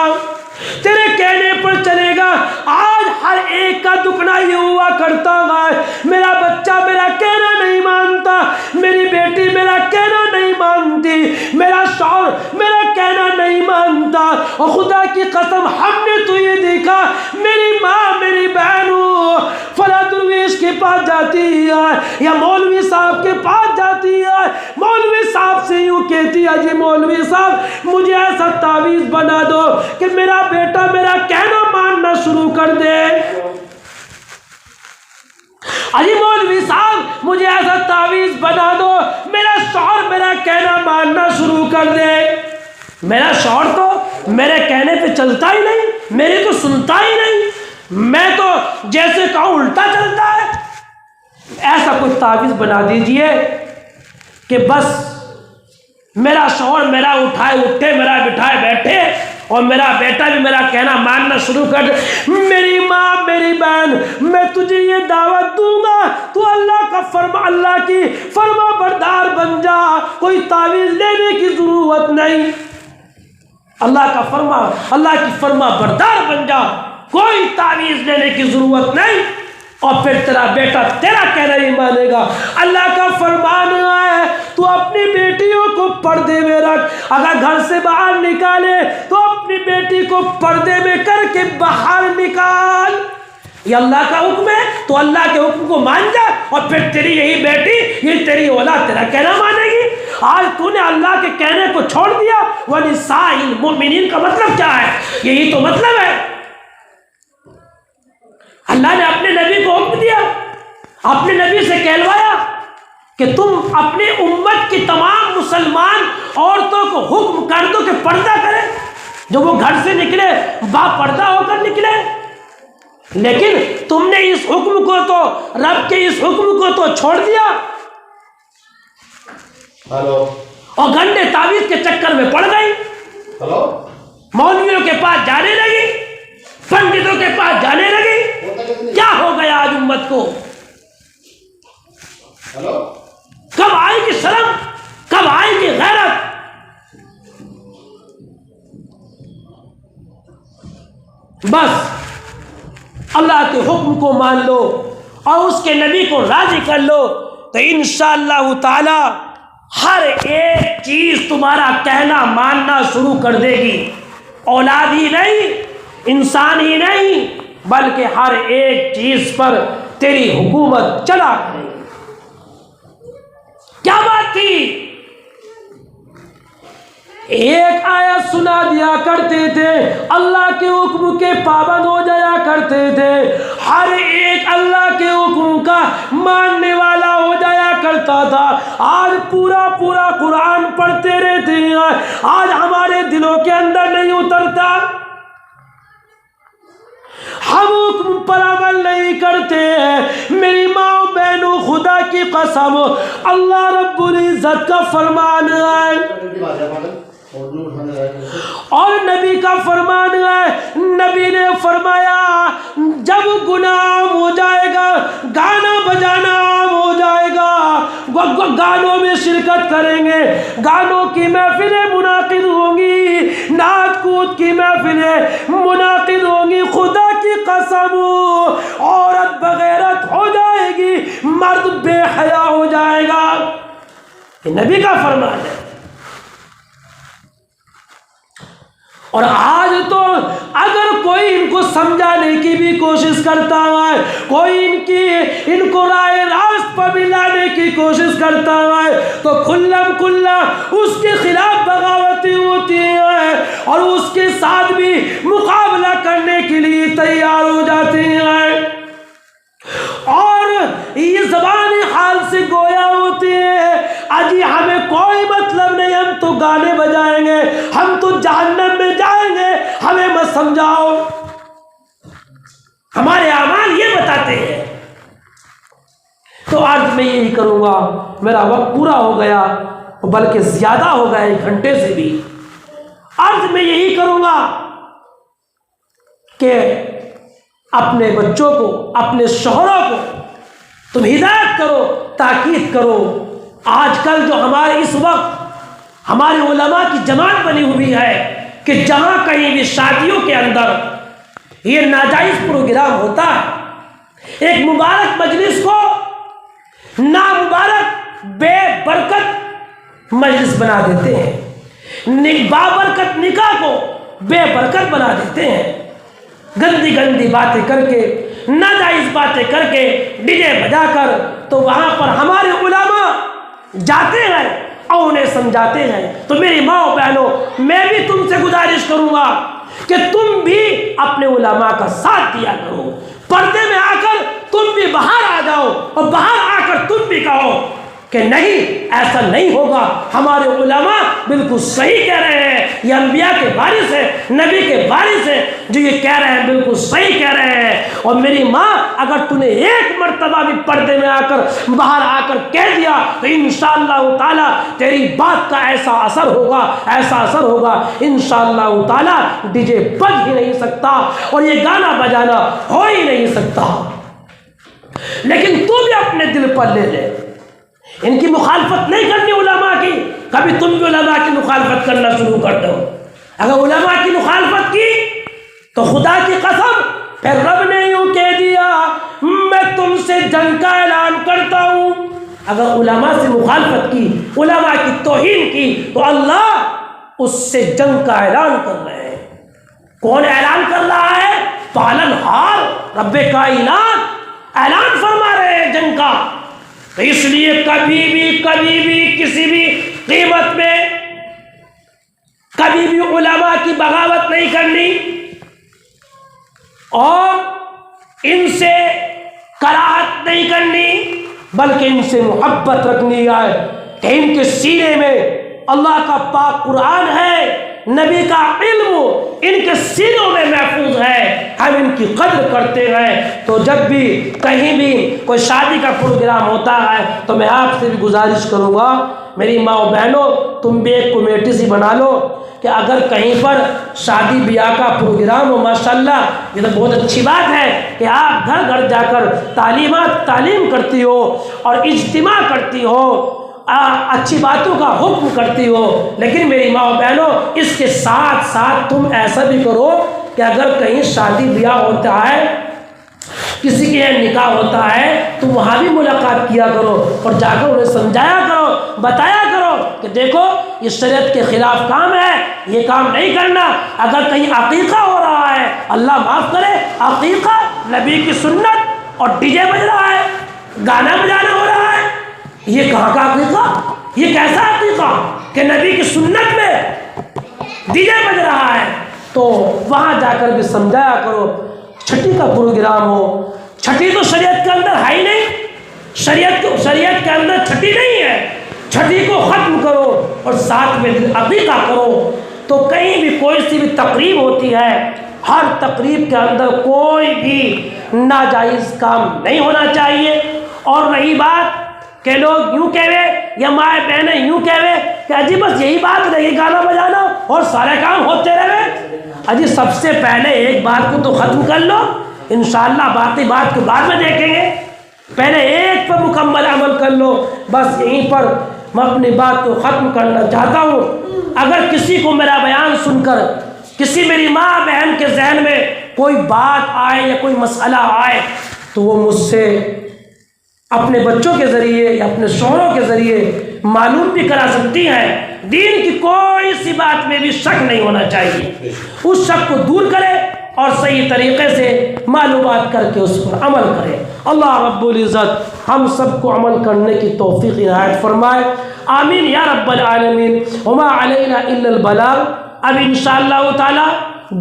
Speaker 1: तेरे कहने पर चलेगा। आज हर एक का दुखना ये हुआ करता है, मेरा बच्चा मेरा कहना नहीं मानता, मेरी बेटी मेरा कहना नहीं मानती, मेरा शौहर मेरा कहना नहीं मानता। और खुदा की कसम हमने तो ये देखा, मेरी माँ मेरी बहन फला दुर्वेश के पास जाती है या मौलवी साहब के पास जाती है, मौलवी साहब से यूँ कहती है, जी मौलवी साहब मुझे ऐसा तावीज़ बना दो कि मेरा बेटा मेरा कहना मानना शुरू कर दे। अजी मौलवी साहब मुझे ऐसा तावीज़ बना दो, मेरा शौहर मेरा कहना मानना शुरू कर दे। मेरा शौहर तो मेरे कहने पे चलता ही नहीं, मेरी तो सुनता ही नहीं, मैं तो जैसे कहूँ उल्टा चलता है। ऐसा कोई तावीज़ बना दीजिए कि बस मेरा शौहर मेरा उठाए उठे, मेरा बिठाए बैठे और मेरा बेटा भी मेरा कहना मानना शुरू कर दे। मेरी माँ मेरी बहन, मैं तुझे ये दावत दूंगा, तू अल्लाह का फरमा, अल्लाह की फरमा बरदार बन जा, कोई तावीज़ लेने की ज़रूरत नहीं। अल्लाह का फरमा, अल्लाह की फरमा बरदार बन जा, कोई तावीज़ लेने की ज़रूरत नहीं, और फिर तेरा बेटा तेरा कहना ही मानेगा। अल्लाह का फरमान है, तू अपनी बेटियों को पर्दे में रख, अगर घर से बाहर निकाले तो अपनी बेटी को पर्दे में करके बाहर निकाल। ये अल्लाह का हुक्म है, तो अल्लाह के हुक्म को मान जा, और फिर तेरी यही बेटी, ये तेरी औलाद तेरा कहना मानेगी। आज तूने अल्लाह के कहने को छोड़ दिया। वनिसाइल मोमिनीन का मतलब क्या है? यही तो मतलब है। अल्लाह ने अपने नबी को हुक्म दिया, अपने नबी से कहलवाया कि तुम अपनी उम्मत की तमाम मुसलमान औरतों को हुक्म कर दो कि पर्दा करें, जो वो घर से निकले बापर्दा होकर निकले। लेकिन तुमने इस हुक्म को तो, रब के इस हुक्म को तो छोड़ दिया और गंदे तावीज़ के चक्कर में पड़ गई। मौलवियों के पास जाने लगी, पंडितों के पास जाने लगी। क्या हो गया आज उम्मत को? कब आएगी शर्म, कब आएगी गैरत? बस अल्लाह के हुक्म को मान लो और उसके नबी को राजी कर लो, तो इंशाअल्लाह ताला हर एक चीज तुम्हारा कहना मानना शुरू कर देगी। औलाद ही नहीं, इंसान ही नहीं, बल्कि हर एक चीज पर तेरी हुकूमत चला करेगी। क्या बात थी? एक आयत सुना दिया करते थे, अल्लाह के हुक्म के पाबंद हो जाया करते थे, हर एक अल्लाह के हुक्म का मानने वाला हो जाया करता था। आज पूरा पूरा कुरान पढ़ते रहते हैं, आज हमारे दिलों के अंदर नहीं उतरता, हम हुक्म पर अमल नहीं करते हैं। मेरी माँ बहनों, खुदा की कसम, अल्लाह रब्बुल इज्जत का फरमान है और नबी का फरमान है। नबी ने फरमाया, जब गुनाह हो जाएगा, गाना बजाना हो जाएगा, गानों में शिरकत करेंगे, गानों की महफिलें मुनाकिद होंगी, नात कूद की महफिलें मुनाकिद होंगी, खुदा की कसम औरत बगैरत हो जाएगी, मर्द बेहया हो जाएगा। ये नबी का फरमान है। और आज तो अगर कोई इनको समझाने की भी कोशिश करता है, कोई इनको राय रास्त पर भी लाने की कोशिश करता है, तो खुल्लम खुल्ला उसके खिलाफ बगावती होती है और उसके साथ भी मुकाबला करने के लिए तैयार हो जाती है। और ये ज़बानी हाल से गोया होती है, अजी हमें कोई मतलब नहीं, हम तो गाने बजाएंगे, हम तो जहन्नम में जाएंगे, हमें मत समझाओ। हमारे अमाल ये बताते हैं। तो आज मैं यही करूँगा, मेरा वक्त पूरा हो गया, बल्कि ज़्यादा हो गया 1 घंटे से भी। आज मैं यही करूँगा कि अपने बच्चों को, अपने शोहरों को तुम हिदायत करो, ताकीद करो। आजकल जो हमारे इस वक्त हमारे उलमा की जमात बनी हुई है कि जहां कहीं भी शादियों के अंदर ये नाजायज प्रोग्राम होता है, एक मुबारक मजलिस को नामुबारक बेबरकत मजलिस बना देते हैं, बाबरकत निकाह को बेबरकत बना देते हैं। गंदी गंदी बातें करके, नाजायज बातें करके, डीजे बजाकर, तो वहां पर हमारे उलमा जाते हैं और उन्हें समझाते हैं। तो मेरी माओ बहनों, मैं भी तुमसे गुजारिश करूंगा कि तुम भी अपने उलमा का साथ दिया करो। पर्दे में आकर तुम भी बाहर आ जाओ और बाहर आकर तुम भी कहो कि नहीं, ऐसा नहीं होगा। हमारे उलमा बिल्कुल सही कह रहे हैं, ये अंबिया के वारिस है, नबी के वारिस है, जो ये कह रहे हैं बिल्कुल सही कह रहे हैं। और मेरी माँ, अगर तूने एक मर्तबा भी पर्दे में आकर बाहर आकर कह दिया तो इंशाअल्लाह ताला तेरी बात का ऐसा असर होगा, ऐसा असर होगा, इंशाअल्लाह ताला डीजे बज ही नहीं सकता और ये गाना बजाना हो ही नहीं सकता। लेकिन तू भी अपने दिल पर ले ले, इनकी मुखालफत नहीं करनी उलमा की। कभी तुम भी उलमा की मुखालफत करना शुरू कर दो। अगर उलमा की मुखालफत की तो खुदा की कसम, फिर रब ने यूं कह दिया, मैं तुमसे जंग का ऐलान करता हूं। अगर उलमा से मुखालफत की, उलमा की तौहीन की, तो अल्लाह उससे जंग का ऐलान कर रहे हैं। कौन ऐलान कर रहा है? पालनहार रब्बे कायनात ऐलान फरमा रहे हैं जंग का। तो इसलिए कभी भी किसी भी कीमत में कभी भी उलमा की बगावत नहीं करनी और इनसे कराहत नहीं करनी, बल्कि इनसे मोहब्बत रखनी है कि इनके सीने में अल्लाह का पाक कुरान है, नबी का इल्म इनके सीनों में महफूज है, हम इनकी कद्र करते हैं। तो जब भी कहीं भी कोई शादी का प्रोग्राम होता है तो मैं आपसे भी गुजारिश करूँगा, मेरी माँ और बहनों, तुम भी एक कमेटी सी बना लो कि अगर कहीं पर शादी ब्याह का प्रोग्राम हो, माशाल्लाह ये तो बहुत अच्छी बात है कि आप घर घर जाकर तालीम करती हो और इज्तिमा करती हो, अच्छी बातों का हुक्म करती हो। लेकिन मेरी माँ बहनों, इसके साथ साथ तुम ऐसा भी करो कि अगर कहीं शादी ब्याह होता है, किसी के यहाँ निकाह होता है, तो वहाँ भी मुलाकात किया करो और जाकर उन्हें समझाया करो, बताया करो कि देखो ये शरीयत के खिलाफ काम है, ये काम नहीं करना। अगर कहीं अकीका हो रहा है, अल्लाह माफ़ करे, अकीका नबी की सुन्नत और डीजे बज रहा है, गाना बजाना हो रहा है, ये कहाँ का अकीका? ये कैसा अकीका कि नबी की सुन्नत में डीजे बज रहा है? तो वहाँ जाकर भी समझाया करो। छठी का प्रोग्राम हो, छठी तो शरीयत के अंदर है ही नहीं, शरीयत के अंदर छठी नहीं है। छठी को ख़त्म करो और साथ में अकीका करो। तो कहीं भी कोई सी भी तकरीब होती है, हर तकरीब के अंदर कोई भी नाजायज़ काम नहीं होना चाहिए। और रही बात कि लोग यूँ कहे या माए बहनें यूँ कहे कि अजी बस यही बात रही, गाना बजाना और सारे काम होते रहे। अजी सबसे पहले एक बात को तो ख़त्म कर लो, इंशाअल्लाह बाकी बात को बाद में देखेंगे। पहले एक पर मुकम्मल अमल कर लो। बस यहीं पर मैं अपनी बात को ख़त्म करना चाहता हूँ। अगर किसी को मेरा बयान सुनकर किसी मेरी माँ बहन के जहन में कोई बात आए या कोई मसला आए, तो वो मुझसे अपने बच्चों के ज़रिए या अपने शौहरों के ज़रिए मालूम भी करा सकती हैं। दीन की कोई सी बात में भी शक नहीं होना चाहिए। उस शक को दूर करें और सही तरीक़े से मालूमात करके उस पर अमल करें। अल्लाह रब्बुल इज़्ज़त हम सबको अमल करने की तौफ़ीक़ इनायत फरमाए। आमीन या रब्बल आलमीन। वमा अलैना इल्लल बलाग। अब इंशाअल्लाह ताला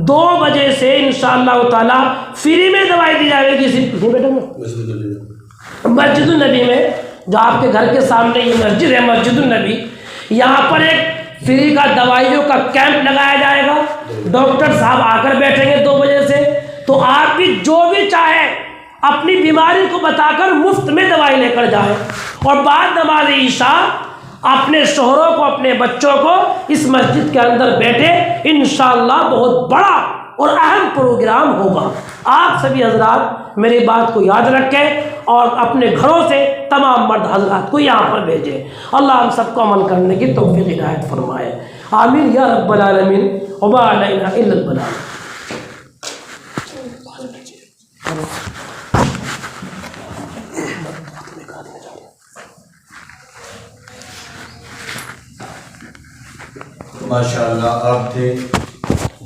Speaker 1: 2 बजे से इंशाअल्लाह ताला फ्री में दवाई दी जाएगी। मस्जिदुन नबी में, जो आपके घर के सामने ये मस्जिद है मस्जिदुन नबी, यहाँ पर एक फ्री का दवाइयों का कैंप लगाया जाएगा। डॉक्टर साहब आकर बैठेंगे 2 बजे से। तो आप भी जो भी चाहे अपनी बीमारी को बताकर मुफ्त में दवाई लेकर जाए और बाद नमाज ईशा अपने शोहरों को, अपने बच्चों को इस मस्जिद के अंदर बैठे। इंशाअल्लाह बहुत बड़ा और अहम प्रोग्राम होगा। आप सभी हजरात मेरी बात को याद रखें और अपने घरों से तमाम मर्द हजरात को यहाँ पर भेजें। अल्लाह हम सबको अमल करने की तौफीक हिदायत फरमाए। आमीन या रब्बल आलमीन व मा अलैना इल्लल बलाग।
Speaker 2: माशाअल्लाह आप थे